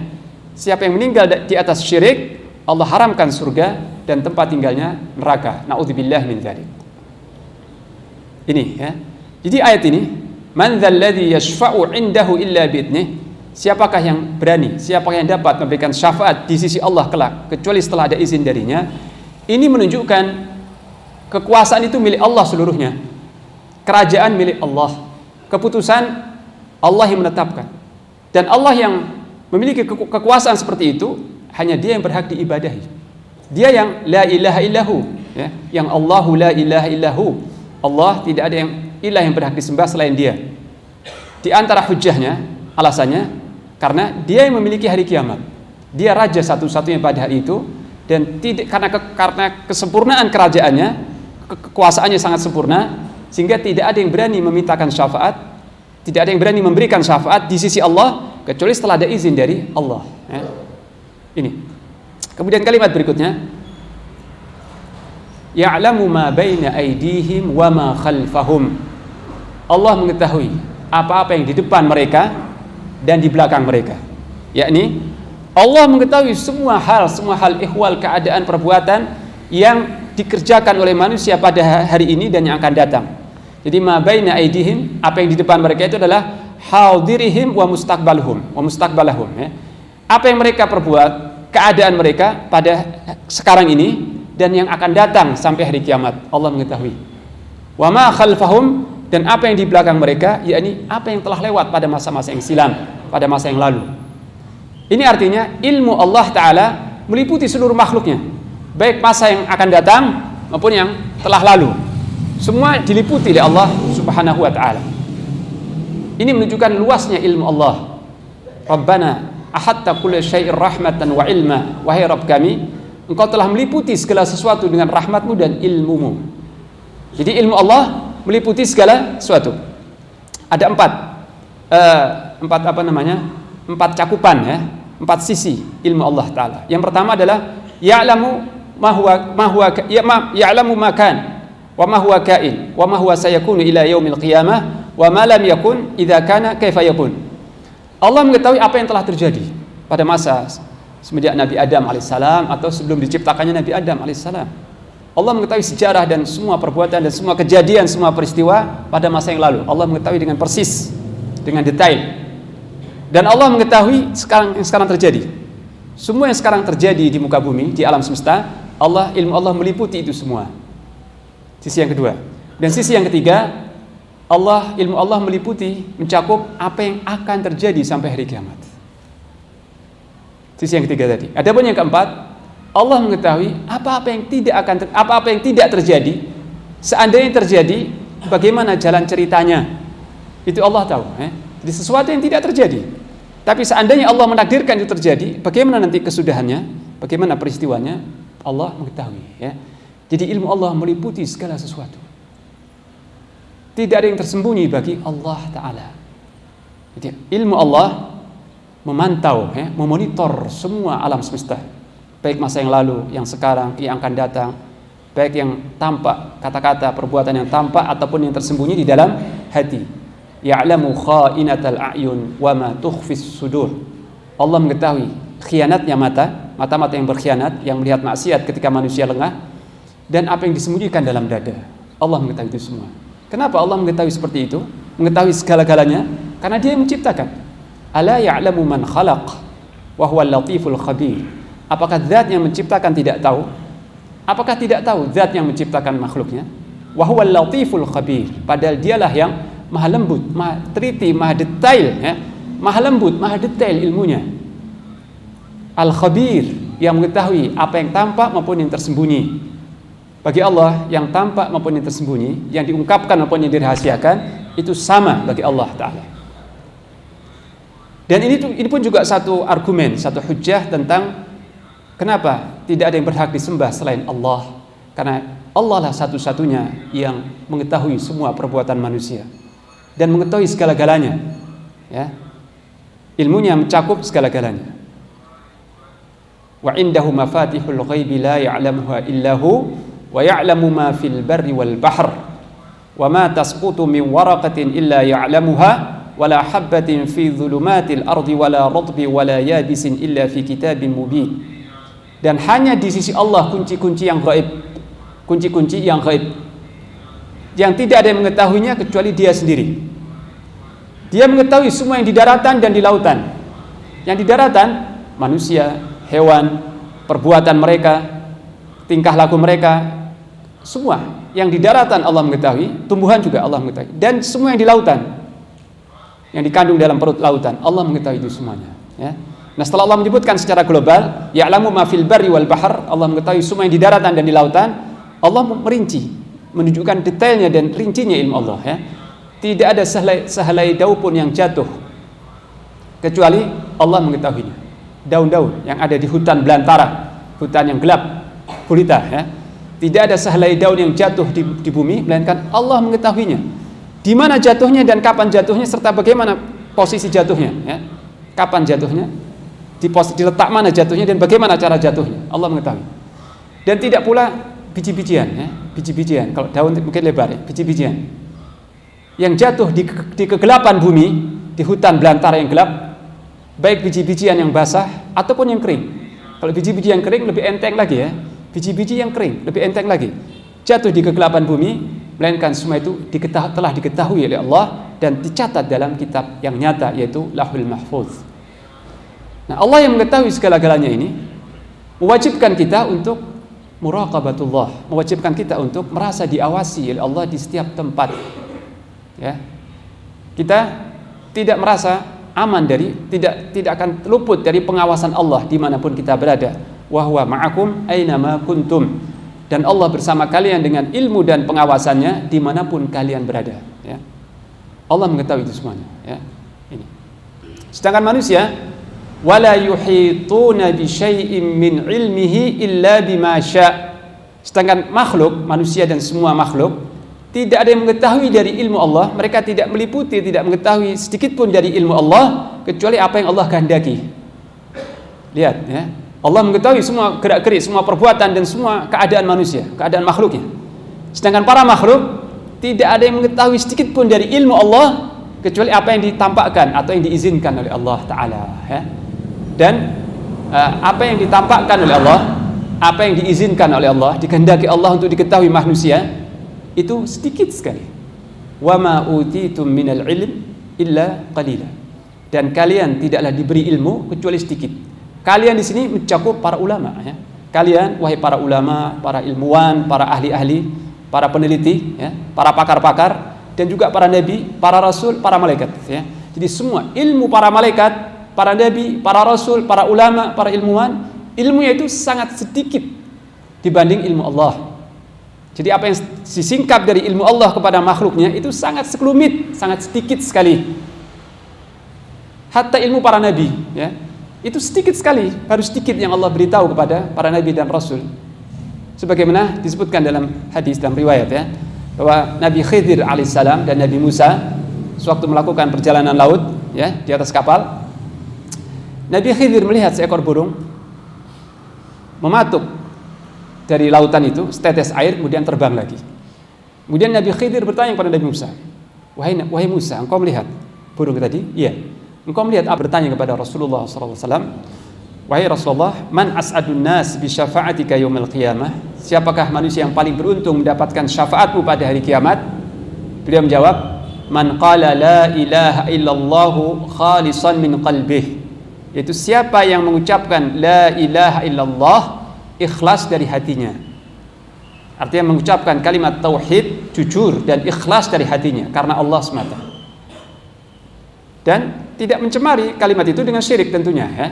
Siapa yang meninggal di atas syirik, Allah haramkan surga dan tempat tinggalnya neraka. Na'udzubillah min dzalik. Ini ya. Jadi ayat ini, man dzalladzi yashfa'u 'indahu illa bi'idnih. Siapakah yang berani, siapakah yang dapat memberikan syafaat di sisi Allah kelak kecuali setelah ada izin darinya. Ini menunjukkan kekuasaan itu milik Allah seluruhnya. Kerajaan milik Allah. Keputusan Allah yang menetapkan. Dan Allah yang memiliki kekuasaan seperti itu, hanya dia yang berhak diibadahi. Dia yang la ilaha illahu ya, yang Allahu la ilaha illahu. Allah tidak ada yang ilah yang berhak disembah selain dia. Di antara hujjahnya, alasannya karena dia yang memiliki hari kiamat. Dia raja satu-satunya pada hari itu dan tidak karena kesempurnaan kerajaannya, kekuasaannya sangat sempurna sehingga tidak ada yang berani memintakan syafaat, tidak ada yang berani memberikan syafaat di sisi Allah kecuali setelah ada izin dari Allah ya. Ini. Kemudian kalimat berikutnya, ya'lamu ma baina aydihim wa ma khalfahum. Allah mengetahui apa-apa yang di depan mereka dan di belakang mereka. Yakni Allah mengetahui semua hal ihwal, keadaan, perbuatan yang dikerjakan oleh manusia pada hari ini dan yang akan datang. Jadi ma baina aydihim, apa yang di depan mereka itu adalah hadirihim wa mustaqbalahum ya. Apa yang mereka perbuat, keadaan mereka pada sekarang ini dan yang akan datang sampai hari kiamat, Allah mengetahui. Wa ma khalfahum, dan apa yang di belakang mereka, yakni apa yang telah lewat pada masa-masa yang silam, pada masa yang lalu. Ini artinya ilmu Allah Ta'ala meliputi seluruh makhluknya, baik masa yang akan datang maupun yang telah lalu. Semua diliputi oleh Allah Subhanahu wa Ta'ala. Ini menunjukkan luasnya ilmu Allah. Rabbana ahatta kulla syai'ir rahmatan wa ilma. Wahai Rabb kami, Engkau telah meliputi segala sesuatu dengan rahmatmu dan ilmumu. Jadi ilmu Allah meliputi segala sesuatu. Ada empat cakupan ya, 4 sisi ilmu Allah Ta'ala. Yang pertama adalah ya'lamu ya'lamu ma kan wa ma huwa kain wa ma huwa sayakunu ila yaumil qiyamah wa ma lam yakun idza kana kaifa yakun. Allah mengetahui apa yang telah terjadi pada masa semenjak Nabi Adam alaihissalam atau sebelum diciptakannya Nabi Adam alaihissalam. Allah mengetahui sejarah dan semua perbuatan dan semua kejadian, semua peristiwa pada masa yang lalu. Allah mengetahui dengan persis, dengan detail. Dan Allah mengetahui yang sekarang terjadi. Semua yang sekarang terjadi di muka bumi, di alam semesta, ilmu Allah meliputi itu semua. Sisi yang kedua. Dan sisi yang ketiga, ilmu Allah meliputi, mencakup apa yang akan terjadi sampai hari kiamat. Sisi yang ketiga tadi. Adapun yang keempat, Allah mengetahui apa-apa yang tidak terjadi. Seandainya terjadi, bagaimana jalan ceritanya? Itu Allah tahu. Jadi sesuatu yang tidak terjadi. Tapi seandainya Allah menakdirkan itu terjadi, bagaimana nanti kesudahannya? Bagaimana peristiwanya? Allah mengetahui. Jadi ilmu Allah meliputi segala sesuatu. Tidak ada yang tersembunyi bagi Allah Ta'ala. Jadi ilmu Allah memantau, memonitor semua alam semesta. Baik masa yang lalu, yang sekarang, yang akan datang. Baik yang tampak, kata-kata, perbuatan yang tampak ataupun yang tersembunyi di dalam hati. Ya'lamu kha'inatal a'yun wa ma tukhfis sudur. Allah mengetahui khianatnya mata-mata yang berkhianat, yang melihat maksiat ketika manusia lengah, dan apa yang disembunyikan dalam dada. Allah mengetahui itu semua. Kenapa Allah mengetahui seperti itu? Mengetahui segala-galanya? Karena Dia yang menciptakan. Ala ya'lamu man khalaq wa huwal latiful khabir. Apakah zat yang menciptakan tidak tahu? Apakah tidak tahu zat yang menciptakan makhluknya? Wa huwal latiful khabir. Padahal Dialah yang maha lembut, maha teliti, maha detail, maha lembut, maha detail ilmunya. Al-khabir, yang mengetahui apa yang tampak maupun yang tersembunyi. Bagi Allah, yang tampak maupun yang tersembunyi, yang diungkapkan maupun yang dirahasiakan, itu sama bagi Allah Ta'ala. Dan ini pun juga satu argumen, satu hujjah tentang kenapa tidak ada yang berhak disembah selain Allah. Karena Allah lah satu-satunya yang mengetahui semua perbuatan manusia dan mengetahui segala-galanya. Ilmunya mencakup segala-galanya. Wa indahu mafatihul ghaibi la ya'lamuha illahu wa ya'lamu ma fil barri wal bahr wa ma tasqutu min waraqatin illa ya'lamuha wala habbatin fi dhulumatil ardi wala ratbi wala yabisin illa fi kitabin mubin. Dan hanya di sisi Allah kunci-kunci yang gaib, kunci-kunci yang gaib, yang tidak ada yang mengetahuinya kecuali Dia sendiri. Dia mengetahui semua yang di daratan dan di lautan. Yang di daratan, manusia, hewan, perbuatan mereka, tingkah laku mereka, semua yang di daratan Allah mengetahui, tumbuhan juga Allah mengetahui, dan semua yang di lautan, yang dikandung dalam perut lautan, Allah mengetahui itu semuanya. Nah, setelah Allah menyebutkan secara global, ya'lamu ma fil barri wal bahr, Allah mengetahui semua yang di daratan dan di lautan, Allah merinci, menunjukkan detailnya dan rincinya ilmu Allah. Tidak ada sehelai daun pun yang jatuh kecuali Allah mengetahuinya. Daun-daun yang ada di hutan belantara, hutan yang gelap gulita, tidak ada sehelai daun yang jatuh di bumi melainkan Allah mengetahuinya. Di mana jatuhnya dan kapan jatuhnya serta bagaimana posisi jatuhnya, kapan jatuhnya, di letak mana jatuhnya dan bagaimana cara jatuhnya, Allah mengetahui. Dan tidak pula biji-bijian, biji-bijian, kalau daun mungkin lebar, biji-bijian yang jatuh di kegelapan bumi, di hutan belantara yang gelap, baik biji-bijian yang basah ataupun yang kering. Kalau biji-biji yang kering lebih enteng lagi, biji-biji yang kering lebih enteng lagi, jatuh di kegelapan bumi, melainkan semua itu telah diketahui oleh Allah dan dicatat dalam kitab yang nyata, yaitu Lauhul Mahfuz. Nah, Allah yang mengetahui segala-galanya ini mewajibkan kita untuk muraqabatullah, mewajibkan kita untuk merasa diawasi oleh Allah di setiap tempat. Kita tidak merasa aman tidak akan luput dari pengawasan Allah dimanapun kita berada. Wa huwa ma'akum ainama kuntum. Dan Allah bersama kalian dengan ilmu dan pengawasannya dimanapun kalian berada. Allah mengetahui itu semuanya. Ini. Sedangkan manusia, wala yuhituna bi syai'in min ilmihi illa bima syaa. Sedangkan makhluk, manusia dan semua makhluk, tidak ada yang mengetahui dari ilmu Allah. Mereka tidak meliputi, tidak mengetahui sedikit pun dari ilmu Allah kecuali apa yang Allah kehendaki. Lihat, Allah mengetahui semua gerak-gerik, semua perbuatan dan semua keadaan manusia, keadaan makhluknya. Sedangkan para makhluk tidak ada yang mengetahui sedikit pun dari ilmu Allah kecuali apa yang ditampakkan atau yang diizinkan oleh Allah Ta'ala. Dan apa yang ditampakkan oleh Allah apa yang diizinkan oleh Allah, dikehendaki Allah untuk diketahui manusia, itu sedikit sekali. Wa ma utitum minal ilm illa qalila. Dan kalian tidaklah diberi ilmu kecuali sedikit. Kalian di sini mencakup para ulama, ya. Kalian, wahai para ulama, para ilmuwan, para ahli-ahli, para peneliti, ya, para pakar-pakar, dan juga para nabi, para rasul, para malaikat, ya. Jadi semua ilmu para malaikat, para nabi, para rasul, para ulama, para ilmuwan, ilmunya itu sangat sedikit dibanding ilmu Allah. Jadi apa yang disingkap dari ilmu Allah kepada makhluknya itu sangat sekelumit, sangat sedikit sekali. Hatta ilmu para nabi, ya, itu sedikit sekali, baru sedikit yang Allah beritahu kepada para nabi dan rasul. Sebagaimana disebutkan dalam hadis dan riwayat, ya, bahwa Nabi Khidir alaihissalam dan Nabi Musa sewaktu melakukan perjalanan laut, ya, di atas kapal, Nabi Khidir melihat seekor burung mematuk dari lautan itu setetes air, kemudian terbang lagi. Kemudian Nabi Khidir bertanya kepada Nabi Musa, wahai Musa, engkau melihat burung tadi? Iya. Engkau melihat apa? Bertanya kepada Rasulullah SAW, wahai Rasulullah, man as'adun nas bi syafa'atika yaumil qiyamah? Siapakah manusia yang paling beruntung mendapatkan syafaatmu pada hari kiamat? Beliau menjawab, man qala la ilaha illallah khalisan min qalbih. Yaitu siapa yang mengucapkan la ilaha illallah ikhlas dari hatinya. Artinya mengucapkan kalimat tauhid jujur dan ikhlas dari hatinya karena Allah semata. Dan tidak mencemari kalimat itu dengan syirik tentunya, ya.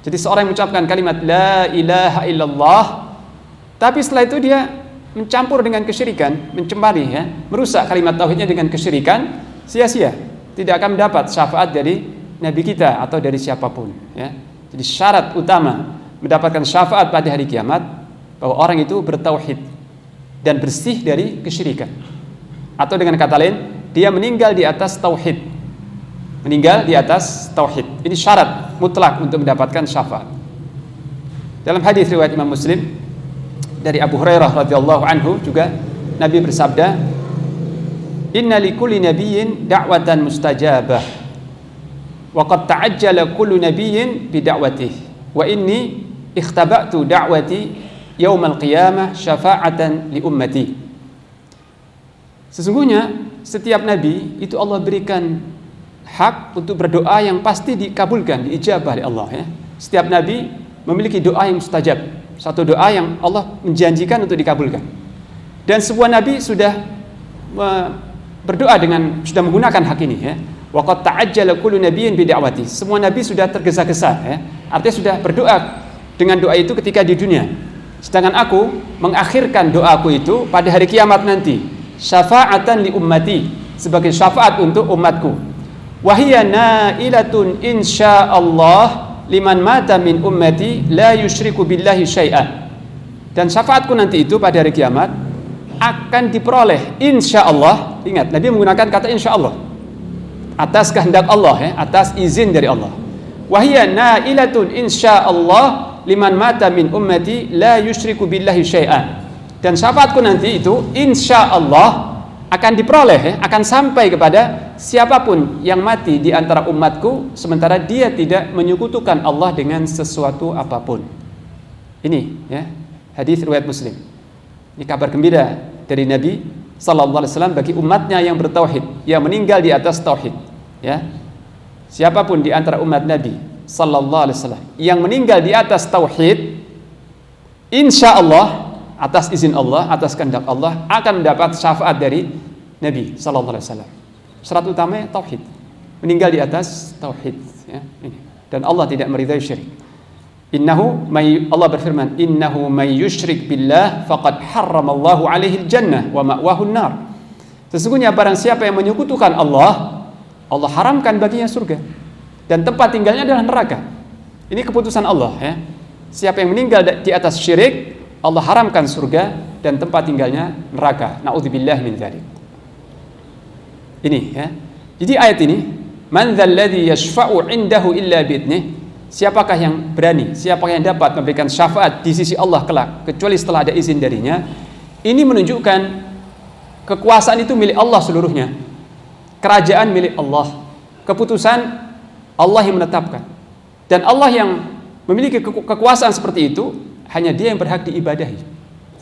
Jadi seorang yang mengucapkan kalimat la ilaha illallah, tapi setelah itu dia mencampur dengan kesyirikan, mencemari, ya, merusak kalimat tauhidnya dengan kesyirikan, sia-sia, tidak akan mendapat syafaat dari Nabi kita atau dari siapapun, ya. Jadi syarat utama mendapatkan syafaat pada hari kiamat bahwa orang itu bertauhid dan bersih dari kesyirikan, atau dengan kata lain dia meninggal di atas tauhid. Meninggal di atas tauhid. Ini syarat mutlak untuk mendapatkan syafaat. Dalam hadis riwayat Imam Muslim dari Abu Hurairah radhiyallahu anhu juga Nabi bersabda, "Inna likulli nabiyyin da'watan mustajabah wa qad ta'ajjala kullu nabiyyin bi da'watihi wa inni ikhtaba'tu da'wati yaumal qiyamah syafa'atan li ummati." Sesungguhnya setiap nabi itu Allah berikan hak untuk berdoa yang pasti dikabulkan, diijabah oleh Allah, ya. Setiap nabi memiliki doa yang mustajab, satu doa yang Allah menjanjikan untuk dikabulkan. Dan sebuah nabi sudah berdoa sudah menggunakan hak ini, ya. Wa qad ta'ajjala kullu nabiyyin bi da'wati. Semua nabi sudah tergesa-gesa, ya. Artinya sudah berdoa dengan doa itu ketika di dunia. Sedangkan aku mengakhirkan doaku itu pada hari kiamat nanti, syafa'atan li ummati, sebagai syafaat untuk umatku. Wahia nailatun insyaallah liman mata min ummati la yusyriku billahi syai'an. Dan syafaatku nanti itu pada hari kiamat akan diperoleh insyaallah. Ingat, Nabi menggunakan kata insyaallah atas kehendak Allah, ya, atas izin dari Allah. Wahia nailatun insyaallah liman mata min ummati la yusyriku billahi syai'an. Dan syafaatku nanti itu insyaallah akan diperoleh, ya, akan sampai kepada siapapun yang mati di antara umatku sementara dia tidak menyekutukan Allah dengan sesuatu apapun. Ini, ya, hadis riwayat Muslim. Ini kabar gembira dari Nabi sallallahu alaihi wasallam bagi umatnya yang bertauhid, yang meninggal di atas tauhid, ya. Siapapun di antara umat Nabi sallallahu alaihi wasallam yang meninggal di atas tauhid, insyaallah atas izin Allah, atas kehendak Allah akan mendapat syafaat dari Nabi sallallahu alaihi wasallam. Syarat utamanya tauhid. Meninggal di atas tauhid, ya, ini. Dan Allah tidak meridai syirik. Allah berfirman, "Innahu may yusyrik billah faqad harramallahu alaihi al-jannah wa ma'wahu an-nar." Sesungguhnya barang siapa yang menyekutukan Allah, Allah haramkan baginya surga dan tempat tinggalnya adalah neraka. Ini keputusan Allah, ya. Siapa yang meninggal di atas syirik, Allah haramkan surga dan tempat tinggalnya neraka. Na'udzubillah min dzalik. Ini, ya. Jadi ayat ini, man dzalladzi yashfa'u 'indahu illa bi'idnih. Siapakah yang berani, siapakah yang dapat memberikan syafaat di sisi Allah kelak kecuali setelah ada izin darinya. Ini menunjukkan kekuasaan itu milik Allah seluruhnya. Kerajaan milik Allah. Keputusan Allah yang menetapkan. Dan Allah yang memiliki kekuasaan seperti itu hanya Dia yang berhak diibadahi.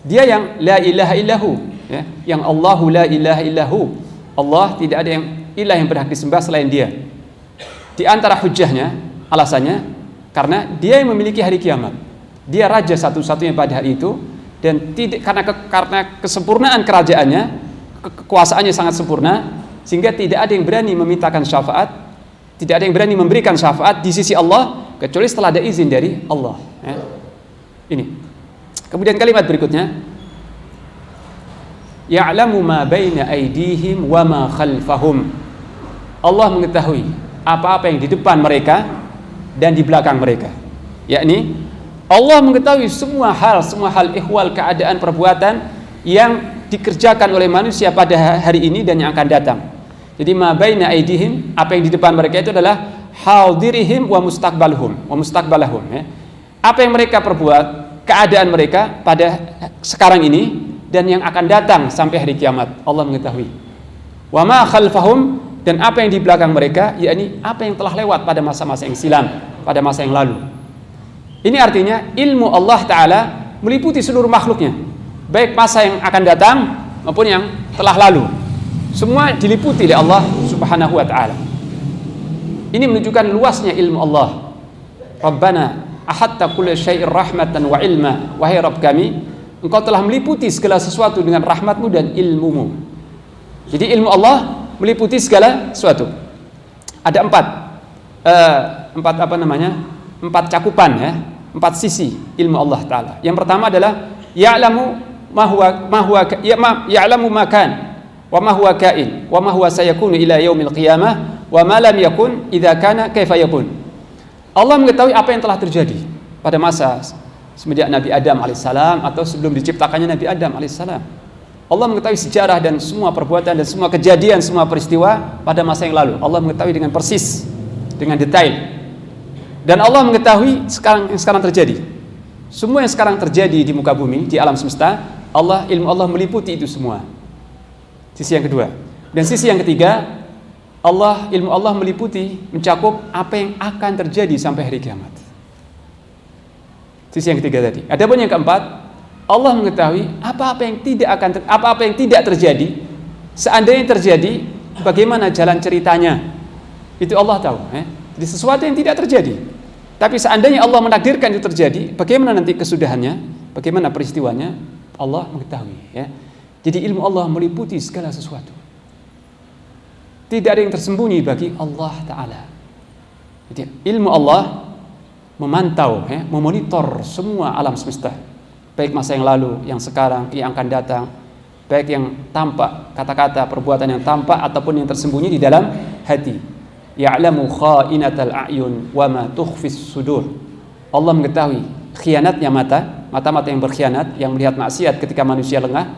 Dia yang la ilaha illahu, ya, yang Allahu la ilaha illahu. Allah, tidak ada yang ilah yang berhak disembah selain Dia. Di antara hujjahnya, alasannya karena Dia yang memiliki hari kiamat. Dia raja satu-satunya pada hari itu, dan tidak karena kesempurnaan kerajaannya, kekuasaannya sangat sempurna, sehingga tidak ada yang berani memintakan syafaat, tidak ada yang berani memberikan syafaat di sisi Allah kecuali setelah ada izin dari Allah, ya. Ini. Kemudian kalimat berikutnya, ya'lamu ma baina aydihim wa ma khalfahum. Allah mengetahui apa-apa yang di depan mereka dan di belakang mereka. Yakni Allah mengetahui semua hal ihwal, keadaan, perbuatan yang dikerjakan oleh manusia pada hari ini dan yang akan datang. Jadi ma baina aydihim, apa yang di depan mereka itu adalah hadirihim wa mustaqbalahum, ya. Apa yang mereka perbuat, keadaan mereka pada sekarang ini dan yang akan datang sampai hari kiamat, Allah mengetahui. Wa ma khalfahum, dan apa yang di belakang mereka, yakni apa yang telah lewat pada masa-masa yang silam, pada masa yang lalu. Ini artinya ilmu Allah Ta'ala meliputi seluruh makhluknya, baik masa yang akan datang maupun yang telah lalu. Semua diliputi oleh Allah Subhanahu wa Ta'ala. Ini menunjukkan luasnya ilmu Allah. Rabbana ahatta kulla syai'ir rahmatan wa ilma. Wahai Rabb kami, Engkau telah meliputi segala sesuatu dengan rahmatmu dan ilmumu. Jadi ilmu Allah meliputi segala sesuatu. Ada empat cakupan, ya, 4 sisi ilmu Allah Ta'ala. Yang pertama adalah ya'lamu ya'lamu ma kan wa ma huwa kain wa ma huwa sayakunu ila yaumil qiyamah wa ma lam yakun idza kana kaifa yakun. Allah mengetahui apa yang telah terjadi pada masa semenjak Nabi Adam alaihissalam atau sebelum diciptakannya Nabi Adam alaihissalam. Allah mengetahui sejarah dan semua perbuatan dan semua kejadian, semua peristiwa pada masa yang lalu. Allah mengetahui dengan persis, dengan detail. Dan Allah mengetahui yang sekarang terjadi. Semua yang sekarang terjadi di muka bumi, di alam semesta, ilmu Allah meliputi itu semua. Sisi yang kedua. Dan sisi yang ketiga, ilmu Allah meliputi, mencakup apa yang akan terjadi sampai hari kiamat. Sisi yang ketiga tadi. Adapun yang keempat, Allah mengetahui apa-apa yang tidak terjadi. Seandainya terjadi, bagaimana jalan ceritanya, itu Allah tahu, ya. Jadi sesuatu yang tidak terjadi, tapi seandainya Allah menakdirkan itu terjadi, bagaimana nanti kesudahannya, bagaimana peristiwanya, Allah mengetahui, ya. Jadi ilmu Allah meliputi segala sesuatu. Tidak ada yang tersembunyi bagi Allah Ta'ala. Jadi ilmu Allah memantau, ya, memonitor semua alam semesta, baik masa yang lalu, yang sekarang, yang akan datang, baik yang tampak, kata-kata, perbuatan yang tampak ataupun yang tersembunyi di dalam hati. Ya'lamu kha'inatal a'yun wa ma tukhfis sudur. Allah mengetahui khianatnya mata-mata yang berkhianat, yang melihat maksiat ketika manusia lengah,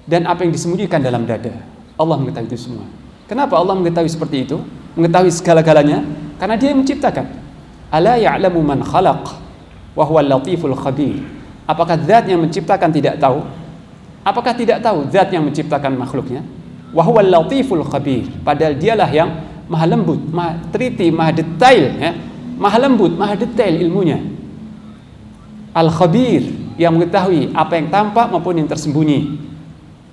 dan apa yang disembunyikan dalam dada. Allah mengetahui itu semua. Kenapa Allah mengetahui seperti itu? Mengetahui segala-galanya? Karena Dia yang menciptakan. Ala ya'lamu man khalaq wa huwal latiful khabir. Apakah zat yang menciptakan tidak tahu? Apakah tidak tahu zat yang menciptakan makhluknya? Wa huwal latiful khabir. Padahal Dialah yang maha lembut, maha teliti, maha detail, ya. Maha lembut, maha detail ilmunya. Al-Khabir, yang mengetahui apa yang tampak maupun yang tersembunyi.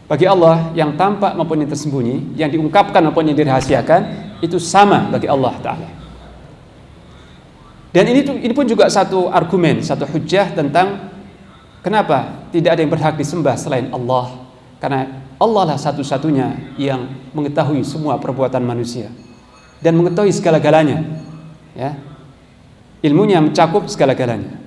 Bagi Allah, yang tampak maupun yang tersembunyi, yang diungkapkan maupun yang dirahasiakan, itu sama bagi Allah Ta'ala. Dan ini pun juga satu argumen, satu hujjah tentang kenapa tidak ada yang berhak disembah selain Allah. Karena Allah lah satu-satunya yang mengetahui semua perbuatan manusia dan mengetahui segala-galanya, ya. Ilmunya mencakup segala-galanya.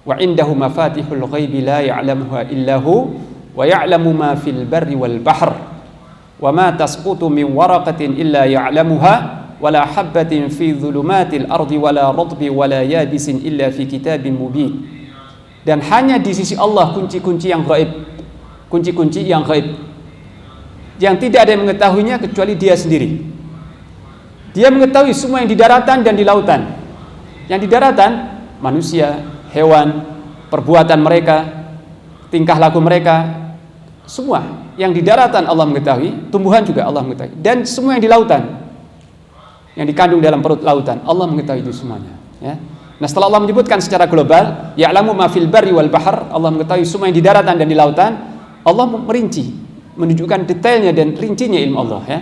Wa indahu mafatihul ghaibi la ya'lamuha illahu wa ya'lamu ma fil barri wal bahr wa ma tasqutu min waraqatin illa ya'lamuha wa la habbatin fi dhulumatil ardi wa la ratbi wa la yabisin illa fi kitabin mubin. Dan hanya di sisi Allah kunci-kunci yang gaib, kunci-kunci yang gaib, yang tidak ada yang mengetahuinya kecuali Dia sendiri. Dia mengetahui semua yang di daratan dan di lautan. Yang di daratan, manusia, hewan, perbuatan mereka, tingkah laku mereka, semua yang di daratan Allah mengetahui, tumbuhan juga Allah mengetahui, dan semua yang di lautan, yang dikandung dalam perut lautan, Allah mengetahui itu semuanya, ya. Nah, setelah Allah menyebutkan secara global, ya'lamu ma fil barri wal bahr, Allah mengetahui semua yang di daratan dan di lautan, Allah merinci, menunjukkan detailnya dan rincinya ilmu Allah, ya.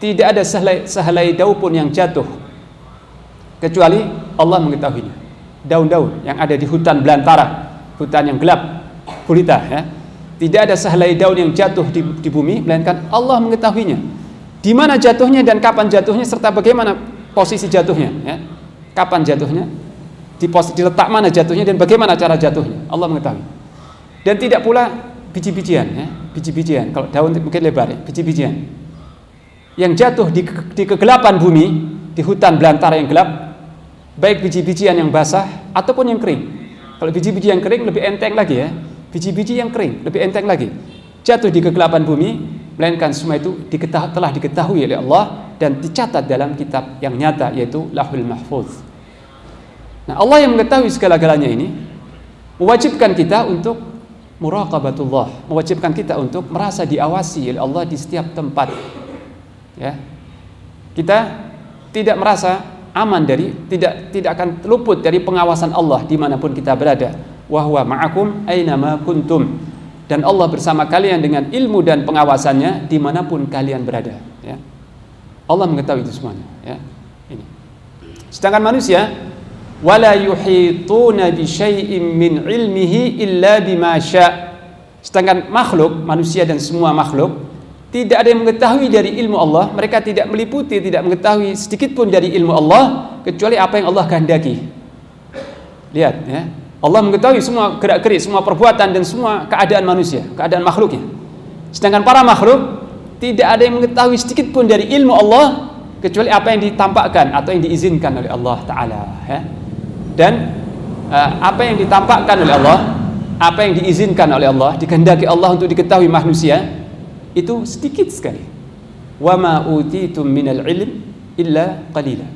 Tidak ada sehelai daun pun yang jatuh kecuali Allah mengetahuinya. Daun-daun yang ada di hutan belantara, hutan yang gelap gulita, ya. Tidak ada sehelai daun yang jatuh di bumi melainkan Allah mengetahuinya. Di mana jatuhnya dan kapan jatuhnya serta bagaimana posisi jatuhnya, ya. Kapan jatuhnya? Di letak mana jatuhnya dan bagaimana cara jatuhnya, Allah mengetahui. Dan tidak pula biji-bijian, ya. Biji-bijian, kalau daun mungkin lebar, ya. Biji-bijian yang jatuh di kegelapan bumi, di hutan belantara yang gelap, baik biji-bijian yang basah ataupun yang kering. Kalau biji-biji yang kering lebih enteng lagi, ya. Biji-biji yang kering lebih enteng lagi, jatuh di kegelapan bumi, melainkan semua itu telah diketahui oleh Allah dan dicatat dalam kitab yang nyata, yaitu Lauhul Mahfuz. Nah, Allah yang mengetahui segala-galanya ini mewajibkan kita untuk muraqabatullah, mewajibkan kita untuk merasa diawasi oleh Allah di setiap tempat, ya. Kita tidak merasa aman dari, tidak akan luput dari pengawasan Allah dimanapun kita berada. Wa huwa ma'akum ainama kuntum, dan Allah bersama kalian dengan ilmu dan pengawasannya dimanapun kalian berada, ya. Allah mengetahui itu semuanya, ya. Ini. Sedangkan manusia, wala yuhituna bi syai'in min ilmihi illa bima syaa. Sedangkan makhluk, manusia dan semua makhluk, tidak ada yang mengetahui dari ilmu Allah. Mereka tidak meliputi, tidak mengetahui sedikit pun dari ilmu Allah kecuali apa yang Allah kehendaki. Lihat, ya. Allah mengetahui semua gerak-gerik, semua perbuatan dan semua keadaan manusia, keadaan makhluknya. Sedangkan para makhluk tidak ada yang mengetahui sedikit pun dari ilmu Allah kecuali apa yang ditampakkan atau yang diizinkan oleh Allah Ta'ala, ya. Dan apa yang ditampakkan oleh Allah, apa yang diizinkan oleh Allah, dikehendaki Allah untuk diketahui manusia, itu sedikit sekali. Wa ma utitum minal ilm illa qalila.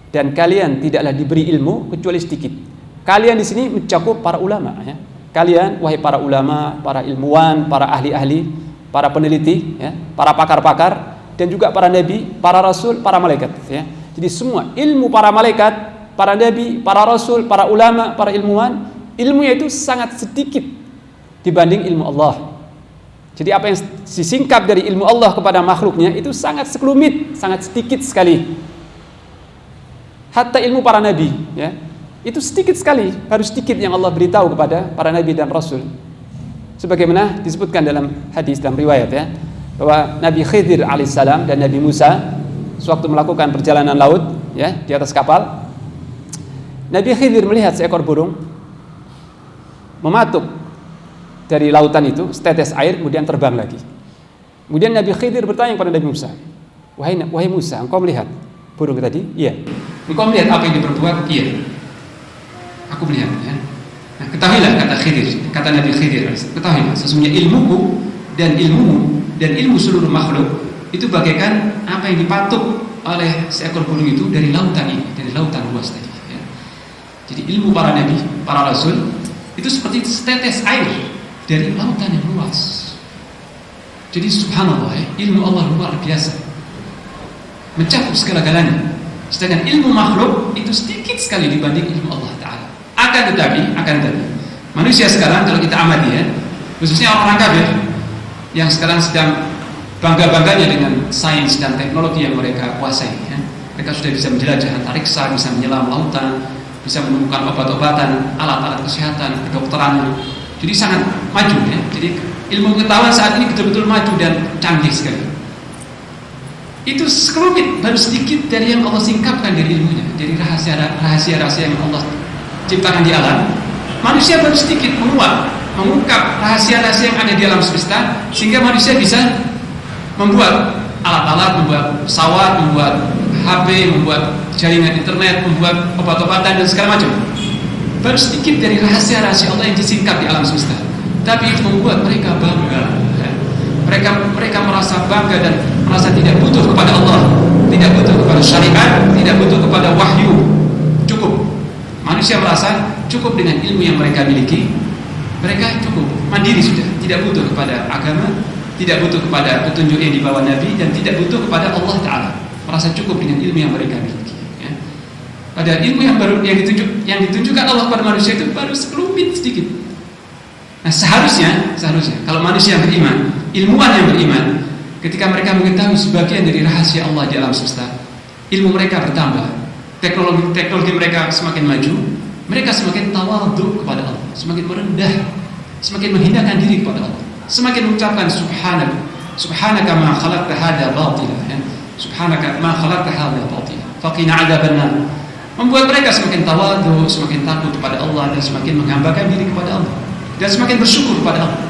Dan kalian tidaklah diberi ilmu kecuali sedikit. Kalian di sini mencakup para ulama, ya. Kalian, wahai para ulama, para ilmuwan, para ahli-ahli, para peneliti, ya, para pakar-pakar, dan juga para nabi, para rasul, para malaikat, ya. Jadi semua ilmu para malaikat, para nabi, para rasul, para ulama, para ilmuwan, ilmunya itu sangat sedikit dibanding ilmu Allah. Jadi apa yang disingkap dari ilmu Allah kepada makhluknya itu sangat sekelumit, sangat sedikit sekali. Hatta ilmu para nabi, ya, itu sedikit sekali, baru sedikit yang Allah beritahu kepada para nabi dan rasul. Sebagaimana disebutkan dalam hadis, dalam riwayat, ya, bahwa Nabi Khidir alaihissalam dan Nabi Musa sewaktu melakukan perjalanan laut, ya, di atas kapal, Nabi Khidir melihat seekor burung mematuk dari lautan itu setetes air, kemudian terbang lagi. Kemudian Nabi Khidir bertanya kepada Nabi Musa, wahai Musa, engkau melihat burung tadi? Iya. Engkau melihat apa yang diperbuat? Iya. Aku melihat, ya. Nah, ketahuilah, kata Khidir, kata Nabi Khidir, ketahuilah sesungguhnya ilmuku dan ilmumu dan ilmu seluruh makhluk itu bagaikan apa yang dipatuk oleh seekor burung itu dari lautan ini, dari lautan luas tadi, ya. Jadi ilmu para nabi, para rasul itu seperti setetes air dari lautan yang luas. Jadi subhanallah, ya, ilmu Allah luar biasa, mencakup segala-galanya. Sedangkan ilmu makhluk itu sedikit sekali dibanding ilmu Allah Ta'ala. Akan tetapi manusia sekarang kalau kita amati, ya, khususnya orang-orang kafir yang sekarang sedang bangga-bangganya dengan sains dan teknologi yang mereka kuasai, ya. Mereka sudah bisa menjelajah antariksa, bisa menyelam lautan, bisa menemukan obat-obatan, alat-alat kesehatan, kedokteran. Jadi sangat maju, ya. Jadi ilmu pengetahuan saat ini betul-betul maju dan canggih sekali. Itu sekelumit, baru sedikit dari yang Allah singkapkan dari ilmunya, dari rahasia-rahasia yang Allah ciptakan di alam. Manusia baru sedikit mengungkap rahasia-rahasia yang ada di alam semesta, sehingga manusia bisa membuat alat-alat, membuat pesawat, membuat HP, membuat jaringan internet, membuat obat-obatan dan segala macam. Baru sedikit dari rahasia-rahasia Allah yang disingkap di alam semesta. Tapi itu membuat mereka bangga, ya. Mereka merasa bangga dan merasa tidak butuh kepada Allah, tidak butuh kepada syariat, tidak butuh kepada wahyu. Cukup. Manusia merasa cukup dengan ilmu yang mereka miliki. Mereka cukup mandiri sudah, tidak butuh kepada agama, tidak butuh kepada petunjuk yang dibawa Nabi, dan tidak butuh kepada Allah Ta'ala. Merasa cukup dengan ilmu yang mereka miliki, ya. Padahal ilmu yang ditunjukkan Allah kepada manusia itu baru sekelumit sedikit. Nah, seharusnya kalau manusia yang beriman, ilmuwan yang beriman, ketika mereka mengetahui sebagian dari rahasia Allah di alam semesta, ilmu mereka bertambah, teknologi mereka semakin maju, mereka semakin tawadhu kepada Allah, semakin merendah, semakin menghinakan diri kepada Allah, semakin mengucapkan subhanaka ma khalaqta hadza batila, subhanaka ma khalaqta hadza batila faqina adzabannar. Membuat mereka semakin tawadhu, semakin takut kepada Allah, dan semakin menghambakan diri kepada Allah, dan semakin bersyukur kepada Allah.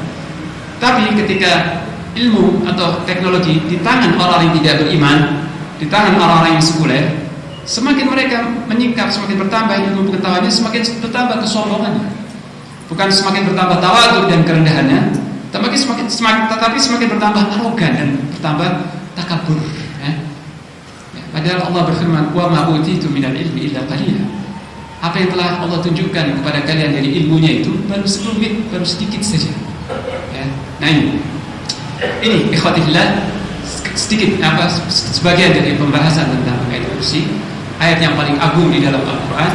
Tapi ketika ilmu atau teknologi di tangan orang yang tidak beriman, di tangan orang-orang yang sekuler, semakin mereka menyingkap, semakin bertambah ilmu pengetahuannya, semakin bertambah kesombongannya. Bukan semakin bertambah tawadhu dan kerendahannya, tetapi semakin bertambah arogan dan bertambah takabur. Padahal Allah berfirman, "Wa ma utitu minal ilmi illa qalila." Apa yang telah Allah tunjukkan kepada kalian dari ilmunya itu baru sekelumit, baru sedikit saja. Nah ini ikhwatillah, sedikit sebagian dari pembahasan tentang ayat kursi, ayat yang paling agung di dalam Al-Quran,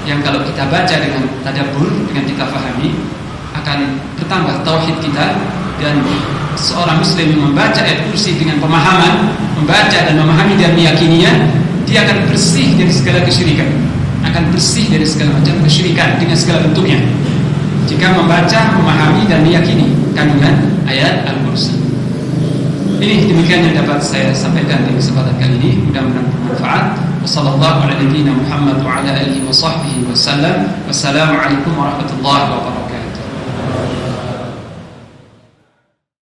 yang kalau kita baca dengan tadabbur, dengan kita fahami, akan bertambah tauhid kita. Dan seorang muslim yang membaca ayat kursi dengan pemahaman, membaca dan memahami dan meyakininya, dia akan bersih dari segala kesyirikan, akan bersih dari segala macam kesyirikan dengan segala bentuknya, jika membaca, memahami dan meyakini kandungan ayat Al-Kursi. Ini demikian yang dapat saya sampaikan di kesempatan kali ini, mudah-mudahan bermanfaat. Wassallallahu ala nabiyyina Muhammad wa ala alihi wa sahbihi wasallam. Wassalamualaikum warahmatullahi wabarakatuh.